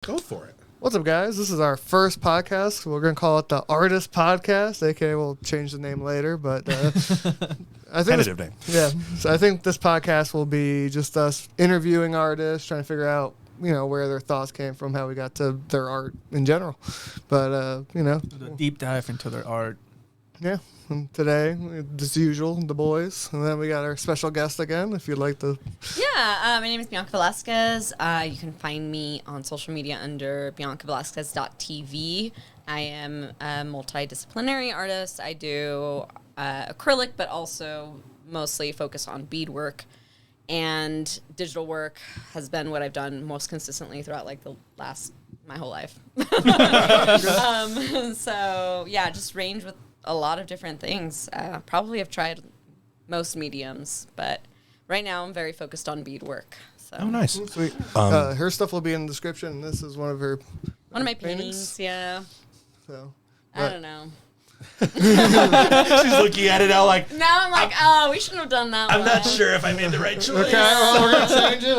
Go for it. What's up, guys? This is our first podcast. We're going to call it the Artist Podcast, aka we'll change the name later, but I think Tentative name. Yeah, so I think this podcast will be just us interviewing artists, trying to figure out, where their thoughts came from, how we got to their art in general. But, The deep dive into their art. Yeah. And today, as usual, the boys. And then we got our special guest again, if you'd like to. Yeah, my name is Bianca Velasquez. You can find me on social media under biancavelasquez.tv. I am a multidisciplinary artist. I do acrylic, but also mostly focus on beadwork. And digital work has been what I've done most consistently throughout my whole life. So yeah, just range with a lot of different things. Probably have tried most mediums, but right now I'm very focused on beadwork. So. Oh, nice. Sweet. Her stuff will be in the description. This is one of my paintings. Yeah. So I don't know. She's looking at it now like, now I'm like, we shouldn't have done that. I'm not sure if I made the right choice. Okay, well, we're gonna change it.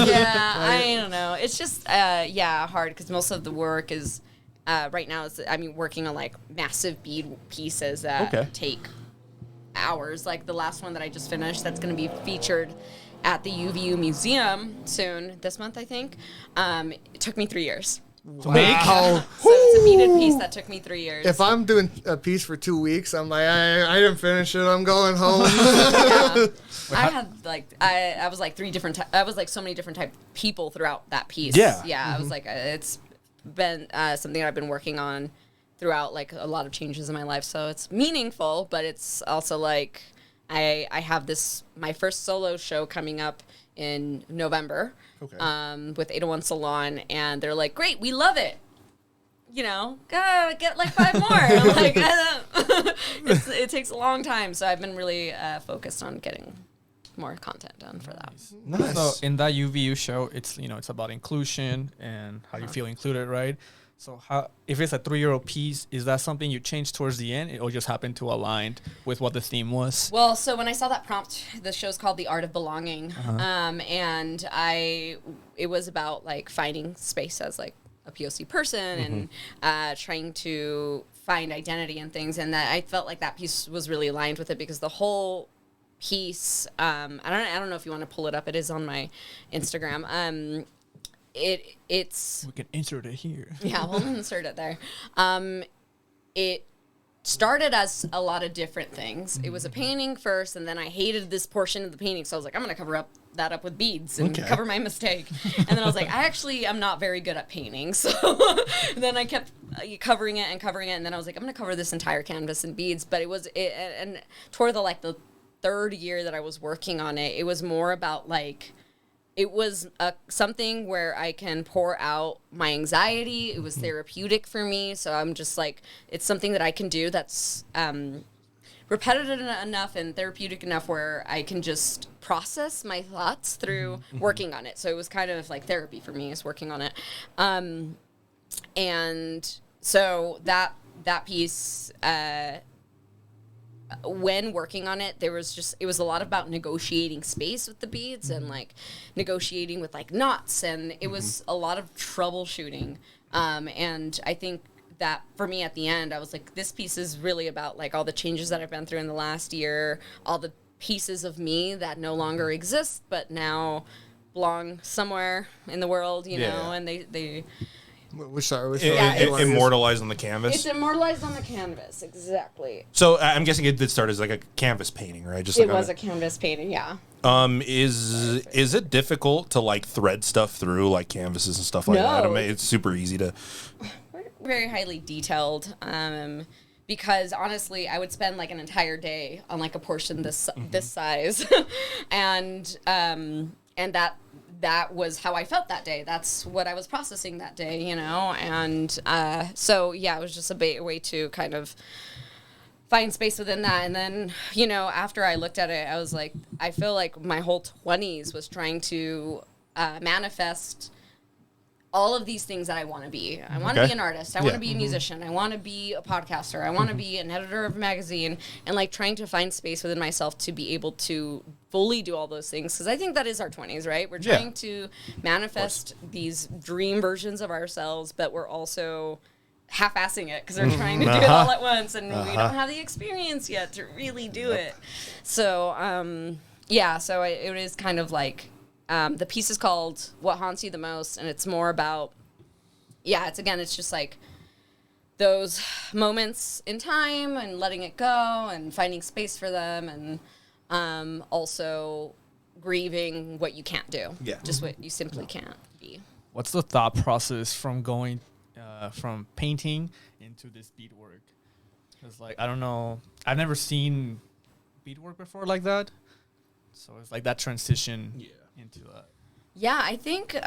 Yeah, I don't know. It's just hard because most of the work is right now working on like massive bead pieces that take hours. Like the last one that I just finished, that's going to be featured at the UVU Museum soon this month, I think. It took me 3 years. Wow. So it's a beaded piece that took me 3 years. If I'm doing a piece for 2 weeks, I'm like, I didn't finish it. I'm going home. Yeah. I had I was like three different. I was like so many different type of people throughout that piece. Yeah. Yeah. I was like, it's been something I've been working on throughout like a lot of changes in my life. So it's meaningful, but it's also like I have my first solo show coming up in November. Okay. With 801 Salon, and they're like, great, we love it. Gotta get like 5 more. I'm like, it takes a long time, so I've been really focused on getting more content done for that. Nice. So in that UVU show, it's it's about inclusion and how you feel included, right? So if it's a 3-year-old piece, is that something you changed towards the end, or just happened to align with what the theme was? Well, so when I saw that prompt, the show's called The Art of Belonging, and it was about like finding space as like a POC person and trying to find identity and things, and that I felt like that piece was really aligned with it because the whole piece, I don't know if you want to pull it up. It is on my Instagram. It's we can insert it here. Yeah, we'll insert it there. It started as a lot of different things. It was a painting first, and then I hated this portion of the painting, so I was like, I'm gonna cover that up with beads and cover my mistake. And then I was like, I'm not very good at painting, so then I kept covering it, and then I was like, I'm gonna cover this entire canvas in beads. But and toward the third year that I was working on it, it was more about like. It was something where I can pour out my anxiety. It was therapeutic for me. So I'm just like, it's something that I can do that's repetitive enough and therapeutic enough where I can just process my thoughts through working on it. So it was kind of like therapy for me, is working on it. And so that piece, when working on it, it was a lot about negotiating space with the beads and like negotiating with like knots, and it was a lot of troubleshooting. And I think that for me at the end, I was like, this piece is really about like all the changes that I've been through in the last year, all the pieces of me that no longer exist, but now belong somewhere in the world, you know, and they immortalized on the canvas. It's immortalized on the canvas, exactly. So I'm guessing it did start as like a canvas painting, right? Just it was a canvas painting, yeah. Is it difficult to like thread stuff through like canvases and stuff like that? I mean, it's super easy to. We're very highly detailed. Because honestly, I would spend like an entire day on like a portion this size, and that was how I felt that day. That's what I was processing that day, and so yeah, it was just a way to kind of find space within that. And then, after I looked at it, I was like, I feel like my whole 20s was trying to manifest all of these things that I want to be. I want to be an artist. I want to be a musician. I want to be a podcaster. I want to be an editor of a magazine, and like trying to find space within myself to be able to fully do all those things. Because I think that is our 20s, right? We're trying to manifest these dream versions of ourselves, but we're also half-assing it because we're trying to do it all at once, and we don't have the experience yet to really do it. So, so it is kind of like, the piece is called What Haunts You the Most, and it's more about, it's just like those moments in time and letting it go and finding space for them, and also grieving what you can't do. Yeah. Just what you simply can't be. What's the thought process from going from painting into this beadwork? Because, like, I don't know, I've never seen beadwork before like that. So it's like that transition into that. Yeah, I think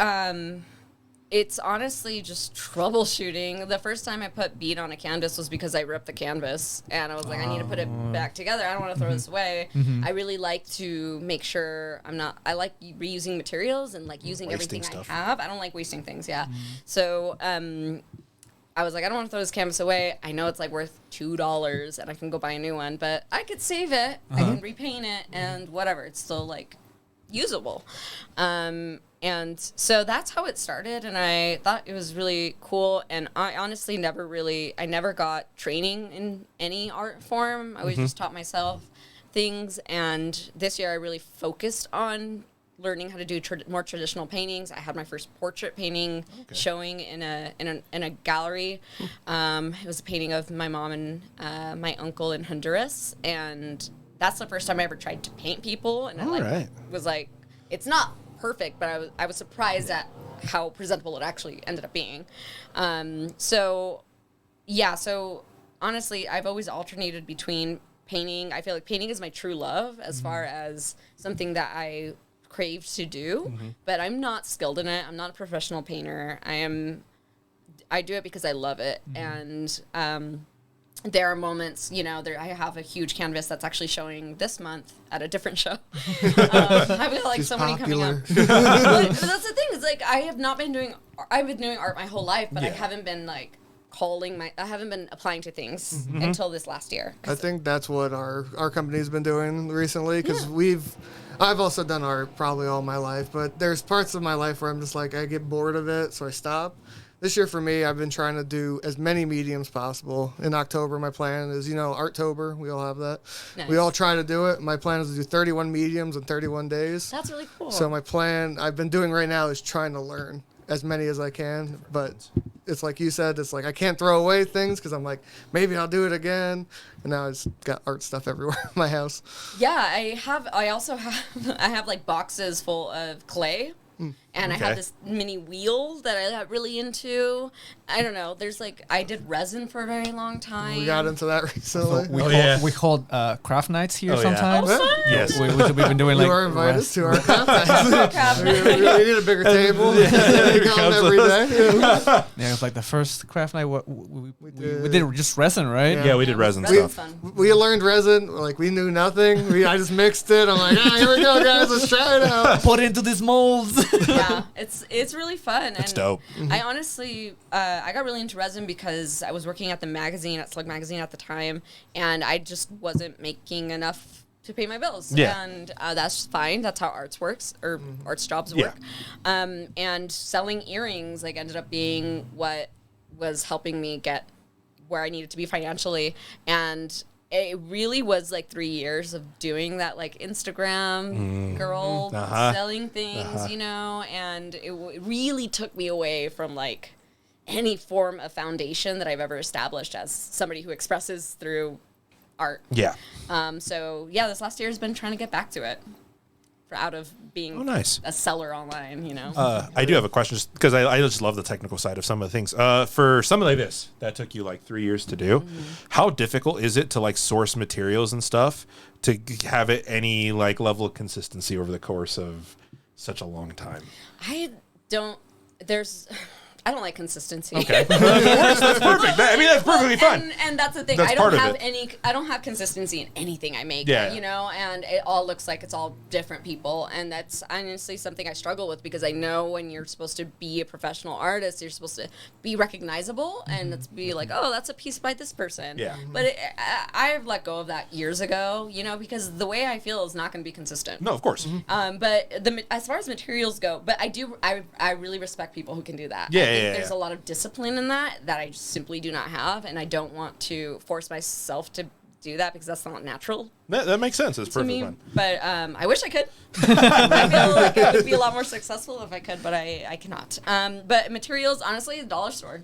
it's honestly just troubleshooting. The first time I put bead on a canvas was because I ripped the canvas, and I was like, I need to put it back together. I don't want to throw this away. I really like to make sure I like reusing materials and like using everything I have. I don't like wasting things, So I was like, I don't want to throw this canvas away. I know it's like worth $2 and I can go buy a new one, but I could save it. I can repaint it and whatever. It's still like usable. And so that's how it started, and I thought it was really cool. And I honestly I never got training in any art form. I always just taught myself things. And this year I really focused on learning how to do more traditional paintings. I had my first portrait painting showing in a gallery. It was a painting of my mom and my uncle in Honduras, and that's the first time I ever tried to paint people. And was like, it's not perfect, but I was surprised at how presentable it actually ended up being. So honestly, I've always alternated between painting. I feel like painting is my true love as far as something that I crave to do, but I'm not skilled in it. I'm not a professional painter. I do it because I love it. And there are moments, I have a huge canvas that's actually showing this month at a different show. I've got like so many coming up. But that's the thing, is like I've been doing art my whole life, but I haven't been like I haven't been applying to things until this last year. I think that's what our company's been doing recently, because I've also done art probably all my life, but there's parts of my life where I'm just like, I get bored of it, so I stop. This year for me, I've been trying to do as many mediums possible. In October, my plan is, Arttober. We all have that. Nice. We all try to do it. My plan is to do 31 mediums in 31 days. That's really cool. So my plan I've been doing right now is trying to learn as many as I can. But it's like you said, it's like I can't throw away things because I'm like, maybe I'll do it again. And now I just got art stuff everywhere in my house. Yeah, I also have like boxes full of clay. And I have this mini wheel that I got really into. I don't know. There's like, I did resin for a very long time. We got into that recently. So we called craft nights here sometimes. Oh, fun. Yes. We've been doing like. You are invited to our craft nights. We need a bigger table. You come every day. Yeah, it's like the first craft night. We did just resin, right? Yeah, we did resin Resin's stuff. fun. We learned resin. Like, we knew nothing. I just mixed it. I'm like, here we go, guys. Let's try it out. Put it into these molds. Yeah, it's really fun. It's dope. I honestly, I got really into resin because I was working at the magazine, at Slug Magazine at the time, and I just wasn't making enough to pay my bills. Yeah. And that's fine. That's how arts works, or arts jobs work. And selling earrings like ended up being what was helping me get where I needed to be financially. And it really was like 3 years of doing that, like Instagram girl selling things, and it really took me away from like any form of foundation that I've ever established as somebody who expresses through art. Yeah. This last year has been trying to get back to it. Out of being a seller online, I do have a question, just because I just love the technical side of some of the things. For something like this, that took you like 3 years to do. How difficult is it to like source materials and stuff to have it any like level of consistency over the course of such a long time? I don't like consistency. Okay. That's perfect. That's perfectly fine. And that's the thing. That's I don't part of have it. I don't have consistency in anything I make. Yeah. You know, and it all looks like it's all different people, and that's honestly something I struggle with because I know when you're supposed to be a professional artist, you're supposed to be recognizable and it's be like, oh, that's a piece by this person. Yeah. But I've let go of that years ago. You know, because the way I feel is not going to be consistent. No, of course. But as far as materials go, but I really respect people who can do that. Yeah, I think yeah, there's yeah. a lot of discipline in that I just simply do not have, and I don't want to force myself to do that because that's not natural That makes sense. It's to perfectly me. fine. But I wish I could. I feel like I would be a lot more successful if I could, but I cannot. But materials, honestly, the dollar store.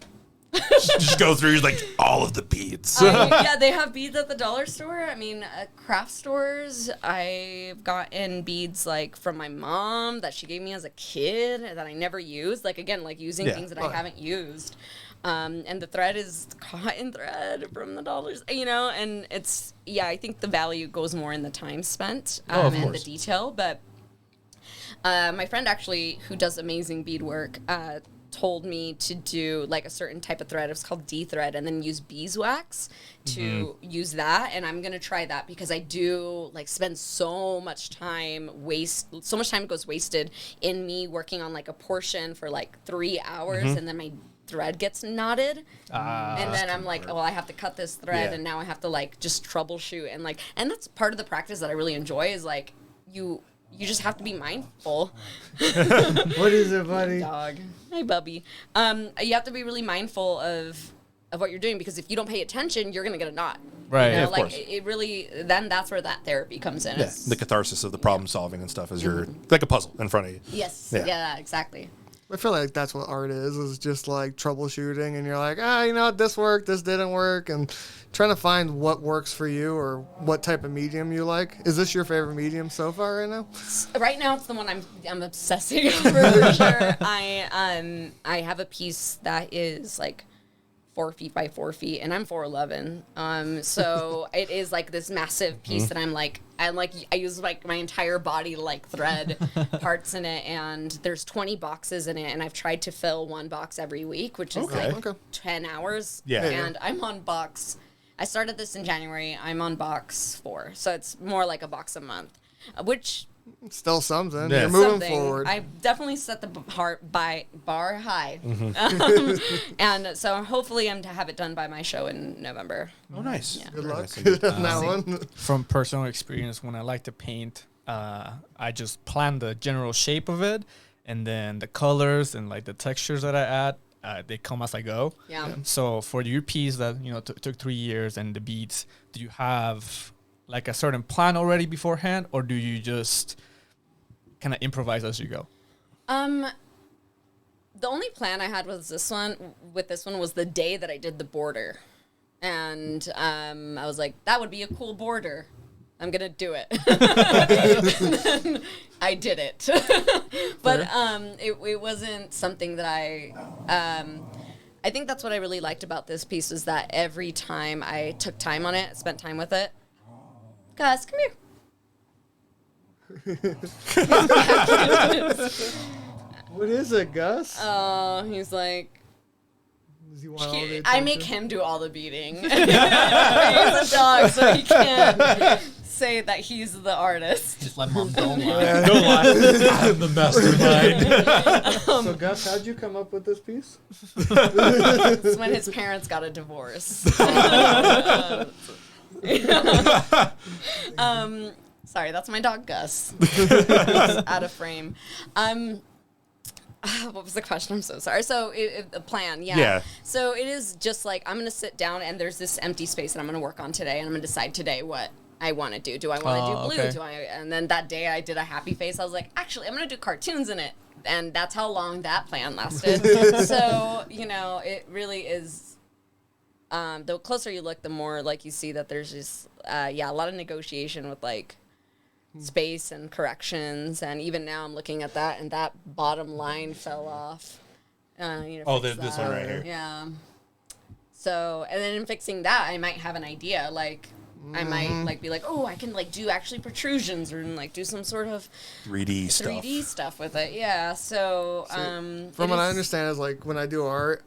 Just go through like all of the beads. Yeah, they have beads at the dollar store. I mean, craft stores. I've gotten beads like from my mom that she gave me as a kid that I never used. Like again, like using things that I haven't used. And the thread is cotton thread from the dollars, you know, and it's, I think the value goes more in the time spent and the detail. But my friend actually, who does amazing beadwork, told me to do like a certain type of thread. It was called D thread, and then use beeswax to use that. And I'm gonna try that because I do like spend so much time goes wasted in me working on like a portion for like 3 hours, and then my thread gets knotted, and then I'm like, well, I have to cut this thread, and now I have to like just troubleshoot and that's part of the practice that I really enjoy is like you just have to be mindful. What is it, buddy? Dog. Hi, Bubby. You have to be really mindful of what you're doing because if you don't pay attention, you're gonna get a knot. Right. You know, Yeah, of like course. it really. Then that's where that therapy comes in. Yeah, the catharsis of the problem solving and stuff as you're like a puzzle in front of you. Yes. Yeah. Yeah. Exactly. I feel like that's what art is just like troubleshooting, and you're like, you know, this worked, this didn't work, and trying to find what works for you or what type of medium you like. Is this your favorite medium so far right now? Right now, it's the one I'm obsessing over for sure. I have a piece that is like 4 feet by 4 feet, and I'm 4'11". So it is like this massive piece that I use like my entire body to like thread parts in it, and there's 20 boxes in it, and I've tried to fill one box every week, which is like 10 hours. Yeah. And I'm on box. I started this in January. I'm on box 4, so it's more like a box a month, which. Still something. Yeah. You're moving Something. forward. I definitely set the bar high. And so hopefully I'm to have it done by my show in November. Oh, nice. Yeah. Good Very luck nice. on that one. From personal experience, when I like to paint, I just plan the general shape of it, and then the colors and like the textures that I add, they come as I go. Yeah. So for your piece that took 3 years and the beats, do you have like a certain plan already beforehand, or do you just kind of improvise as you go? The only plan I had was this one was the day that I did the border. And I was like, that would be a cool border. I'm going to do it. And then I did it. But it wasn't something that I think that's what I really liked about this piece is that every time I took time on it, spent time with it. Gus, come here. What is it, Gus? Oh, he's like, Does he want all the I make attention? him do all the beating. He's a dog, so he can't say that he's the artist. Just let mom don't lie. Don't lie. I'm the mastermind. So, Gus, how'd you come up with this piece? It's when his parents got a divorce. Sorry, that's my dog Gus. Out of frame. What was the question? I'm so sorry. So the plan, Yeah. So it is just like I'm gonna sit down and there's this empty space that I'm gonna work on today, and I'm gonna decide today what I want to do. Do I want to do blue? Okay. And then that day I did a happy face. I was like, actually, I'm gonna do cartoons in it, and that's how long that plan lasted. So it really is. The closer you look, the more like you see that there's just a lot of negotiation with like space and corrections, and even now I'm looking at that, and that bottom line fell off. This one right here. Yeah. So, and then in fixing that, I might have an idea like, I might like be like, oh, I can like do actually protrusions or like do some sort of 3D stuff with it. Yeah. So from what I understand is like when I do art,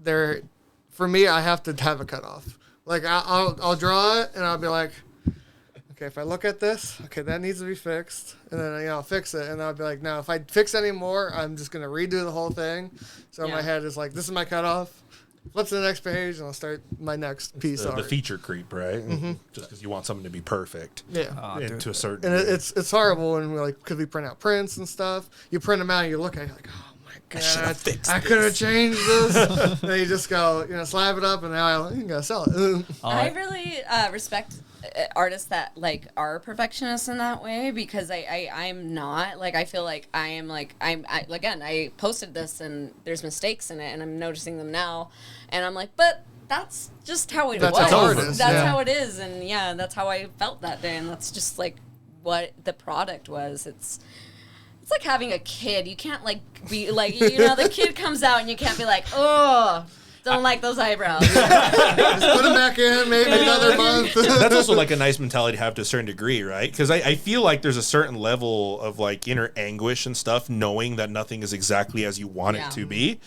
for me I have to have a cutoff. Like I'll draw it and I'll be like, okay, if I look at this, okay, that needs to be fixed, and then I'll fix it, and I'll be like, no, if I fix any more, I'm just gonna redo the whole thing. So in my head is like, this is my cutoff. Flip to the next page, and I'll start my next piece. The feature creep, right? Mm-hmm. Just because you want something to be perfect. Yeah. To a certain. And it's horrible when we're like, because we print out prints and stuff. You print them out, and you look at it, you're like, oh my god, I could have changed this. And then you just go, slap it up, and now you gotta sell it. I really respect artists that like are perfectionists in that way, because I'm not. Like I feel like I posted this and there's mistakes in it and I'm noticing them now, and I'm like, but that's just how it was. That's how it is, and that's how I felt that day, and that's just like what the product was. It's like having a kid. You can't like be like, the kid comes out and you can't be like, oh, don't like those eyebrows. Just put them back in, maybe another month. That's also like a nice mentality to have to a certain degree, right? Because I feel like there's a certain level of like inner anguish and stuff, knowing that nothing is exactly as you want it to be.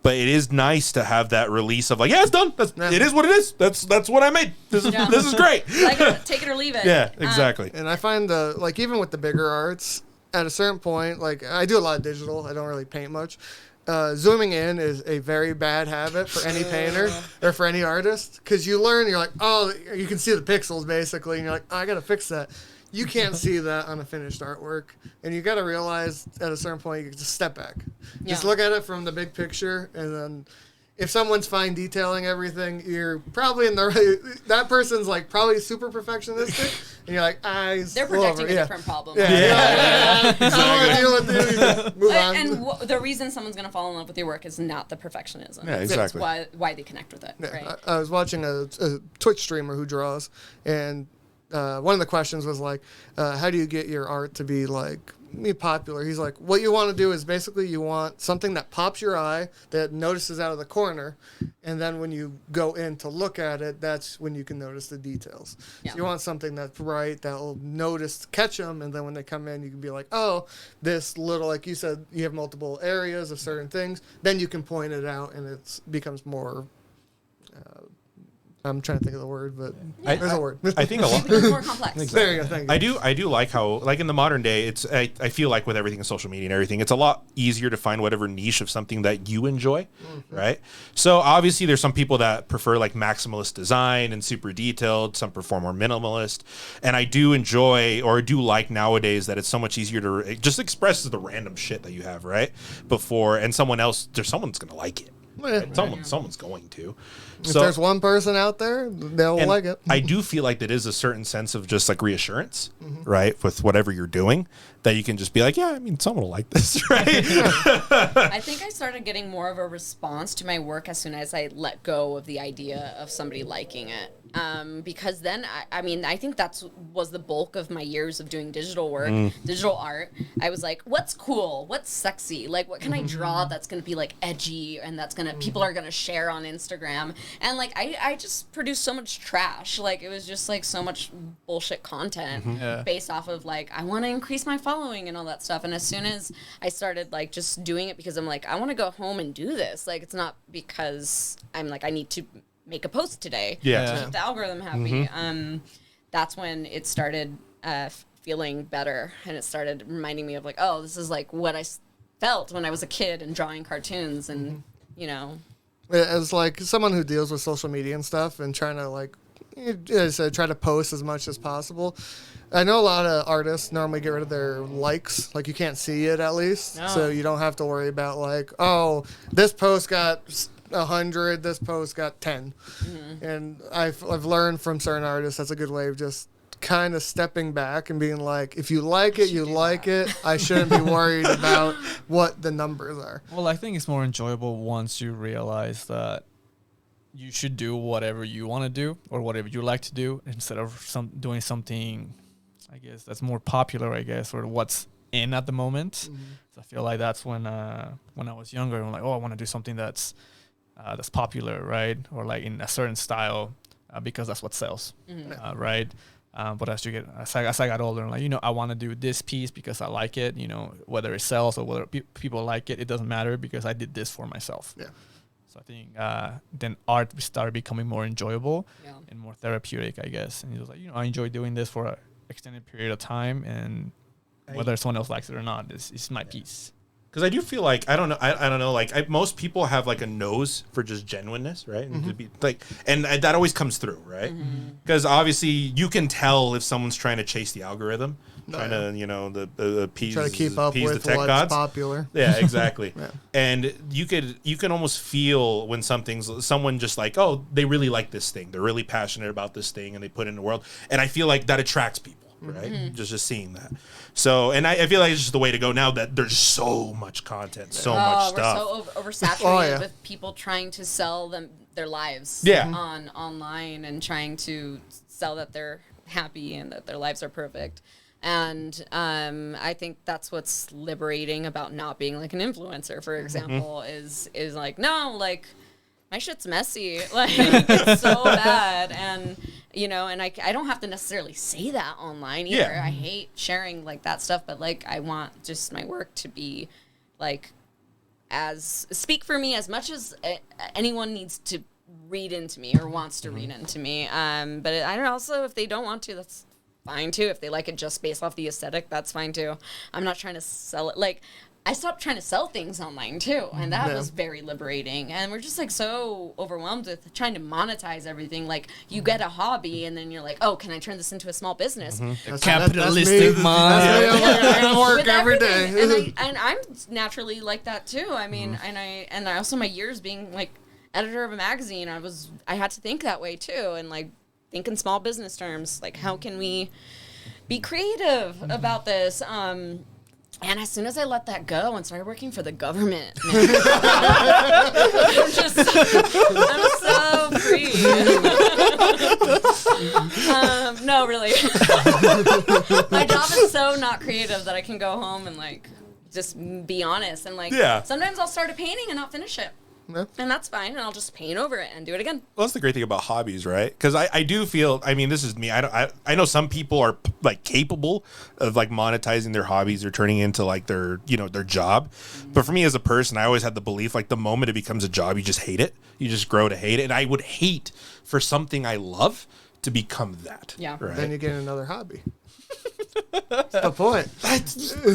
But it is nice to have that release of like, it's done. It is what it is. That's what I made. This is great. Like, take it or leave it. Yeah, exactly. And I find like even with the bigger arts, at a certain point, like I do a lot of digital. I don't really paint much. Zooming in is a very bad habit for any painter or for any artist, because you learn, you're like, oh, you can see the pixels basically, and you're like, oh, I gotta fix that. You can't see that on a finished artwork, and you gotta realize at a certain point you can just step back, just look at it from the big picture, and then if someone's fine detailing everything, you're probably in the right. That person's like probably super perfectionistic, and you're like, they're projecting a different problem. I don't want to deal with it. Move on. And the reason someone's gonna fall in love with your work is not the perfectionism. Yeah, exactly. It's why they connect with it. Right. I was watching a Twitch streamer who draws, and one of the questions was like, how do you get your art to be like popular? He's like, what you want to do is basically you want something that pops your eye, that notices out of the corner, and then when you go in to look at it, that's when you can notice the details. So you want something that's bright, that will catch them, and then when they come in, you can be like, oh, this little, like you said, you have multiple areas of certain things, then you can point it out, and it becomes more I'm trying to think of the word, but there's a word. I think a lot more complex. Exactly. There you go. Thank you. I do like how, like in the modern day, I feel like with everything in social media and everything, it's a lot easier to find whatever niche of something that you enjoy, right? So obviously there's some people that prefer like maximalist design and super detailed. Some prefer more minimalist, and I do enjoy or do like nowadays that it's so much easier to just express the random shit that you have, right? And someone's gonna like it. Right? Someone's going to. If there's one person out there, they'll like it. I do feel like that is a certain sense of just like reassurance, right? With whatever you're doing, that you can just be like, yeah, I mean, someone will like this, right? I think I started getting more of a response to my work as soon as I let go of the idea of somebody liking it. Because then, I think was the bulk of my years of doing digital work, digital art. I was like, what's cool? What's sexy? Like, what can I draw that's going to be, like, edgy and that's going to, people are going to share on Instagram? And, like, I just produced so much trash. Like, it was just, like, so much bullshit content based off of, like, I want to increase my following and all that stuff. And as soon as I started, like, just doing it because I'm like, I want to go home and do this. Like, it's not because I'm like, I need to make a post today to keep the algorithm happy. That's when it started feeling better, and it started reminding me of like, oh, this is like what I felt when I was a kid and drawing cartoons, and as like someone who deals with social media and stuff and trying to like try to post as much as possible. I know a lot of artists normally get rid of their likes, like you can't see it at least, so you don't have to worry about like, oh, this post got 100, this post got 10. And I've learned from certain artists that's a good way of just kind of stepping back and being like, if you like it, you like it. I shouldn't be worried about what the numbers are. Well, I think it's more enjoyable once you realize that you should do whatever you want to do or whatever you like to do instead of doing something, I guess, that's more popular, I guess, or what's in at the moment. So I feel like that's when I was younger, I'm like, oh, I want to do something that's popular, right? Or like in a certain style. because that's what sells, right? But as I got older, I'm like, I want to do this piece because I like it. Whether it sells or whether people like it, it doesn't matter because I did this for myself. Yeah. So I think then art started becoming more enjoyable and more therapeutic, I guess. And he was like, I enjoy doing this for an extended period of time, and whether someone else likes it or not, it's my piece. Because I do feel like I don't know. Like most people have like a nose for just genuineness, right? And to be like, and that always comes through, right? Because obviously you can tell if someone's trying to chase the algorithm, trying to the appease, try to keep up appease with the tech what's gods. popular. Yeah, exactly. Yeah. And you can almost feel when someone just like, oh, they really like this thing, they're really passionate about this thing, and they put it in the world. And I feel like that attracts people. Right, just seeing that. So, and I feel like it's just the way to go now that there's so much content, so much stuff. We're so oversaturated with people trying to sell their lives online and trying to sell that they're happy and that their lives are perfect. And I think that's what's liberating about not being like an influencer, for example, is like, no, like my shit's messy, like it's so bad, and and I don't have to necessarily say that online either. I hate sharing like that stuff, but like I want just my work to be like speak for me as much as anyone needs to read into me or wants to read into me. But I don't also, if they don't want to, that's fine too. If they like it just based off the aesthetic, that's fine too. I'm not trying to sell it. Like, I stopped trying to sell things online too, and that was very liberating. And we're just like so overwhelmed with trying to monetize everything. Like, you get a hobby, and then you're like, "Oh, can I turn this into a small business?" Capitalistic mind. I gotta work every day. And I'm naturally like that too. I mean, and I also, my years being like editor of a magazine, I had to think that way too, and like think in small business terms. Like, how can we be creative about this? And as soon as I let that go and started working for the government, man, I'm so free. No, really. My job is so not creative that I can go home and like just be honest. And like sometimes I'll start a painting and not finish it. Yeah. And that's fine, and I'll just paint over it and do it again. Well, that's the great thing about hobbies, right? Because I do feel, I mean, this is me. I know some people are like capable of like monetizing their hobbies or turning into like their job. But for me as a person, I always had the belief like the moment it becomes a job, you just hate it. You just grow to hate it. And I would hate for something I love to become that. Yeah. Right? Then you get another hobby. That's the point.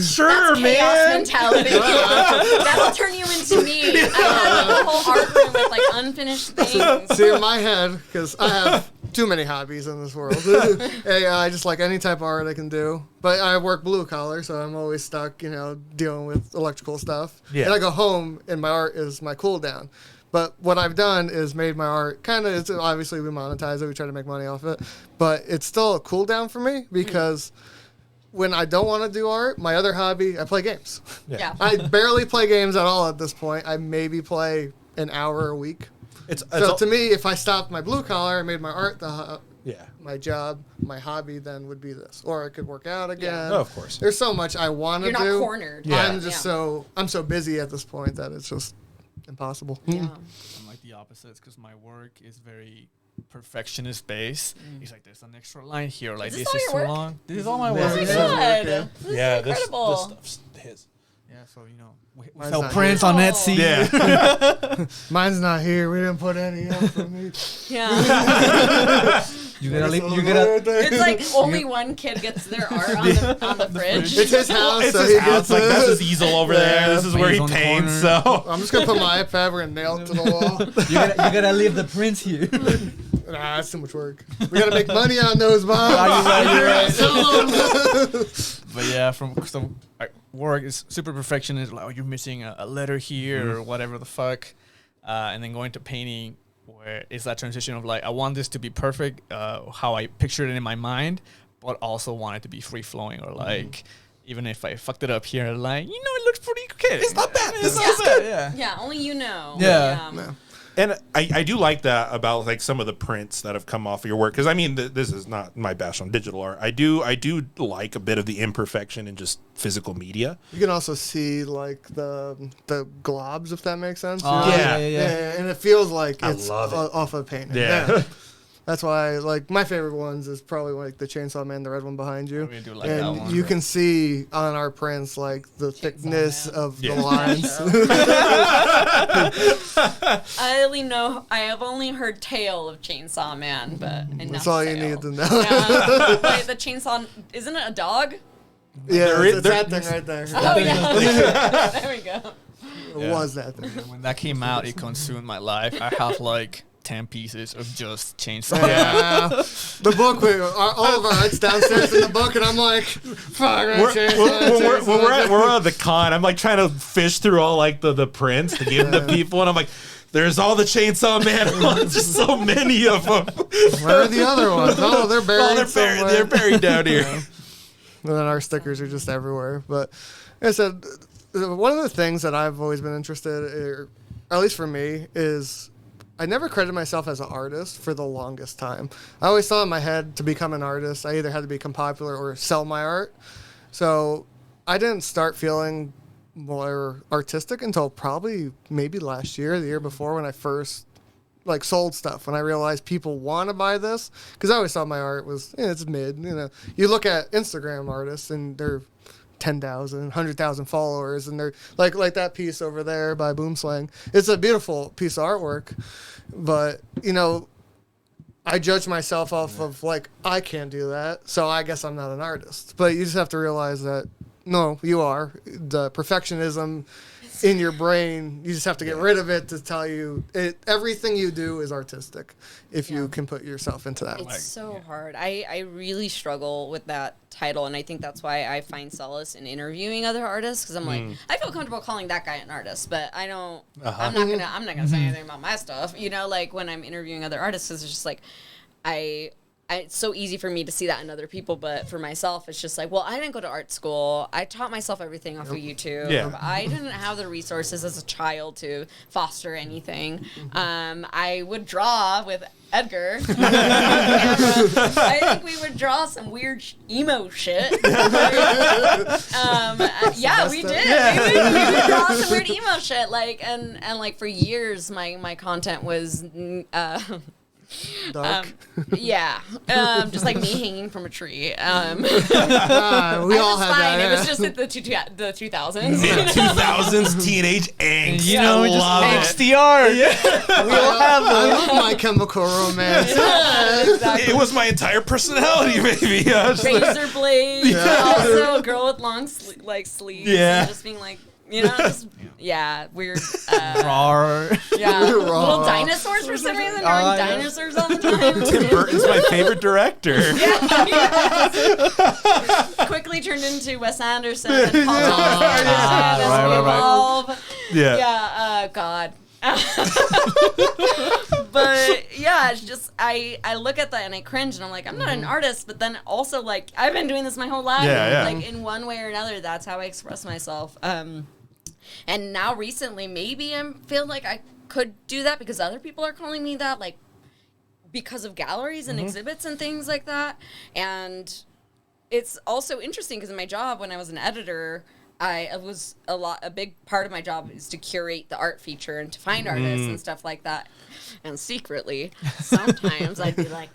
Sure, That's man. Chaos mentality. That'll turn you into me. I have a whole art room with like unfinished things. See, in my head, because I have too many hobbies in this world. I just like any type of art I can do. But I work blue collar, so I'm always stuck, dealing with electrical stuff. Yeah. And I go home, and my art is my cool down. But what I've done is made my art obviously we monetize it, we try to make money off it, but it's still a cool down for me because when I don't want to do art, my other hobby, I play games. Yeah. I barely play games at all at this point. I maybe play an hour a week. So to me, if I stopped my blue collar and made my art my job, my hobby then would be this. Or I could work out again. Yeah. Oh, of course. There's so much I want to do. You're not cornered. Yeah. I'm so busy at this point that it's just impossible. I'm like the opposites because my work is very perfectionist based. It's like there's an extra line here, like this is too long. This is all my work. Oh my god! This is this incredible. stuff's his. Yeah, so we sell prints on Etsy. Yeah. Mine's not here. We didn't put any up for me. Yeah. You gotta. It's like only one kid gets their art on the fridge. It's his house. It's so his he house. gets Like it. that's his easel over there. This is where he on the paints. corner. So I'm just gonna put my iPad. We're gonna nail it to the wall. You gotta leave the prints here. Nah, that's too much work. We gotta make money on those, Bob. You're right. Sell them. But yeah, work is super perfectionist. Like, you're missing a letter here or whatever the fuck, and then going to painting, where it's that transition of like I want this to be perfect, how I pictured it in my mind, but also want it to be free flowing or like. Even if I fucked it up here, like it looks pretty okay. it's not bad. It's not bad. Yeah. Yeah, only you know. Yeah. And I do like that about like some of the prints that have come off of your work because I mean this is not my bash on digital art. I do like a bit of the imperfection in just physical media. You can also see like the globs, if that makes sense. Yeah. And it feels like it's love it. off a painting. Yeah. That's why, like, my favorite ones is probably like the Chainsaw Man, the red one behind you. We do like that And one. you can see on our prints like the thickness Man. of Yeah. the lines. I have only heard tale of Chainsaw Man, but enough That's all you tale. need to know. Yeah. Wait, the chainsaw, isn't it a dog? Yeah, There it's is- that thing right there. Oh yeah. There we go. It was that thing. When that came out, it consumed my life. I have like 10 pieces of just chainsaw. Yeah. The book, all of our art's downstairs in the book, and I'm like, fuck, We're at the con. I'm like trying to fish through all like the prints to give the people, and I'm like, there's all the Chainsaw Man ones. There's so many of them. Where are the other ones? Oh, they're buried somewhere. They're buried down here. And then our stickers are just everywhere. But like I said, one of the things that I've always been interested in, or at least for me, is I never credited myself as an artist for the longest time. I always thought in my head to become an artist, I either had to become popular or sell my art. So I didn't start feeling more artistic until probably maybe last year, the year before, when I first like sold stuff, when I realized people want to buy this, because I always thought my art was it's mid. You look at Instagram artists and they're 10,000, 100,000 followers, and they're like that piece over there by Boomslang. It's a beautiful piece of artwork, but I judge myself off of like I can't do that, so I guess I'm not an artist. But you just have to realize that no, you are. The perfectionism in your brain, you just have to get rid of it to tell you everything you do is artistic if you can put yourself into that. It's so hard. I really struggle with that title, and I think that's why I find solace in interviewing other artists, because I'm like, I feel comfortable calling that guy an artist, but I don't. I'm not gonna say anything about my stuff. Like when I'm interviewing other artists, it's just like it's so easy for me to see that in other people, but for myself, it's just like, well, I didn't go to art school. I taught myself everything off of YouTube. Yeah. I didn't have the resources as a child to foster anything. I would draw with Edgar. I think we would draw some weird emo shit. Yeah, we did. We would draw some weird emo shit. Like, and like for years, my content was Dark. just like me hanging from a tree. We I all was have fine. that. It was just at the 2000s. Mid 2000s teenage angst. You know, just Love it. XDR. We all have that. I love My Chemical Romance. Exactly. It was my entire personality, maybe. Razor blades. Also, a girl with long sleeves. Yeah. And just being like, just weird. Rawr. Yeah, Raw. little dinosaurs for some reason. Drawing yeah. dinosaurs all the time. Tim Burton's my favorite director. Quickly turned into Wes Anderson and Paul Thomas right. as we evolve. Yeah. Yeah, God. But yeah, it's just I look at that and I cringe and I'm like, I'm not an artist, but then also like I've been doing this my whole life. Yeah. Like in one way or another, that's how I express myself. And now recently, maybe I feel like I could do that because other people are calling me that, like because of galleries and exhibits and things like that. And it's also interesting because in my job when I was an editor, a big part of my job is to curate the art feature and to find artists and stuff like that. And secretly, sometimes I'd be like,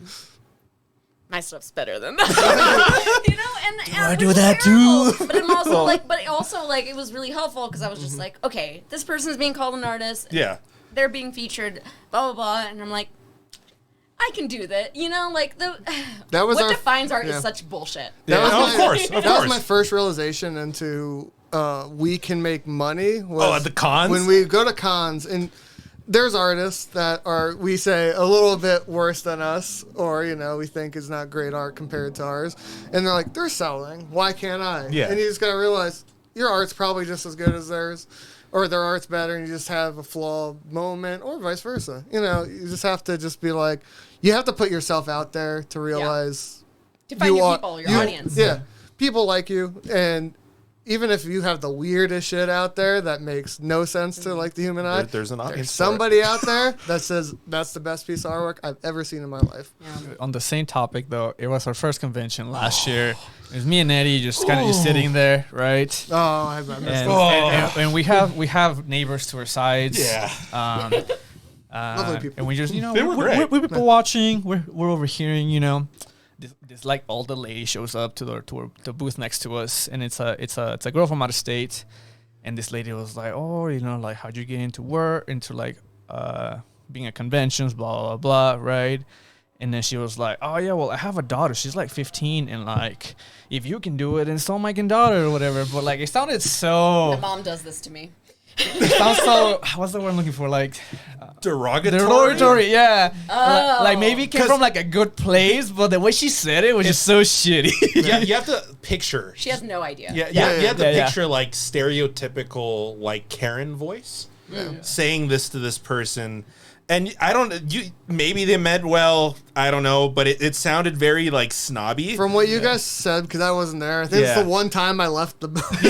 my stuff's better than that. And I do that too? But I'm also like, it was really helpful because I was just like, okay, this person's being called an artist. Yeah. They're being featured, blah, blah, blah. And I'm like, I can do that. That was what our- defines art yeah. is such bullshit. That was Of course. That was my first realization into we can make money. At the cons? When we go to cons, and there's artists that are, we say, a little bit worse than us, or, we think is not great art compared to ours. And they're like, they're selling. Why can't I? Yeah. And you just got to realize your art's probably just as good as theirs, or their art's better, and you just have a flawed moment, or vice versa. You just have to just be like, you have to put yourself out there to realize To find your people, your audience. Yeah. People like you, and even if you have the weirdest shit out there that makes no sense to like the human eye, There's an audience there's for it. somebody out there that says that's the best piece of artwork I've ever seen in my life. On the same topic, though, it was our first convention last year. It was me and Eddie just kind of just sitting there, right? Oh, I missed And, it. and we have neighbors to our sides. Yeah. Lovely people. And we just, They were great. we're people watching. We're overhearing, this like older lady shows up to the booth next to us, and it's a girl from out of state, and this lady was like, oh, like how'd you get into like being at conventions, blah blah blah, right? And then she was like, oh yeah, well I have a daughter, she's like 15, and like if you can do it, then so my daughter or whatever. But like it sounded so. My mom does this to me. It sounds so. What's the word I'm looking for? Like derogatory. Yeah. Oh. Like maybe it came from like a good place, but the way she said it was just so shitty. Yeah, you have to picture. She has no idea. You have to picture like stereotypical like Karen voice saying this to this person. And maybe they meant well, I don't know, but it sounded very like snobby. From what you guys said, because I wasn't there, I think it's the one time I left the booth.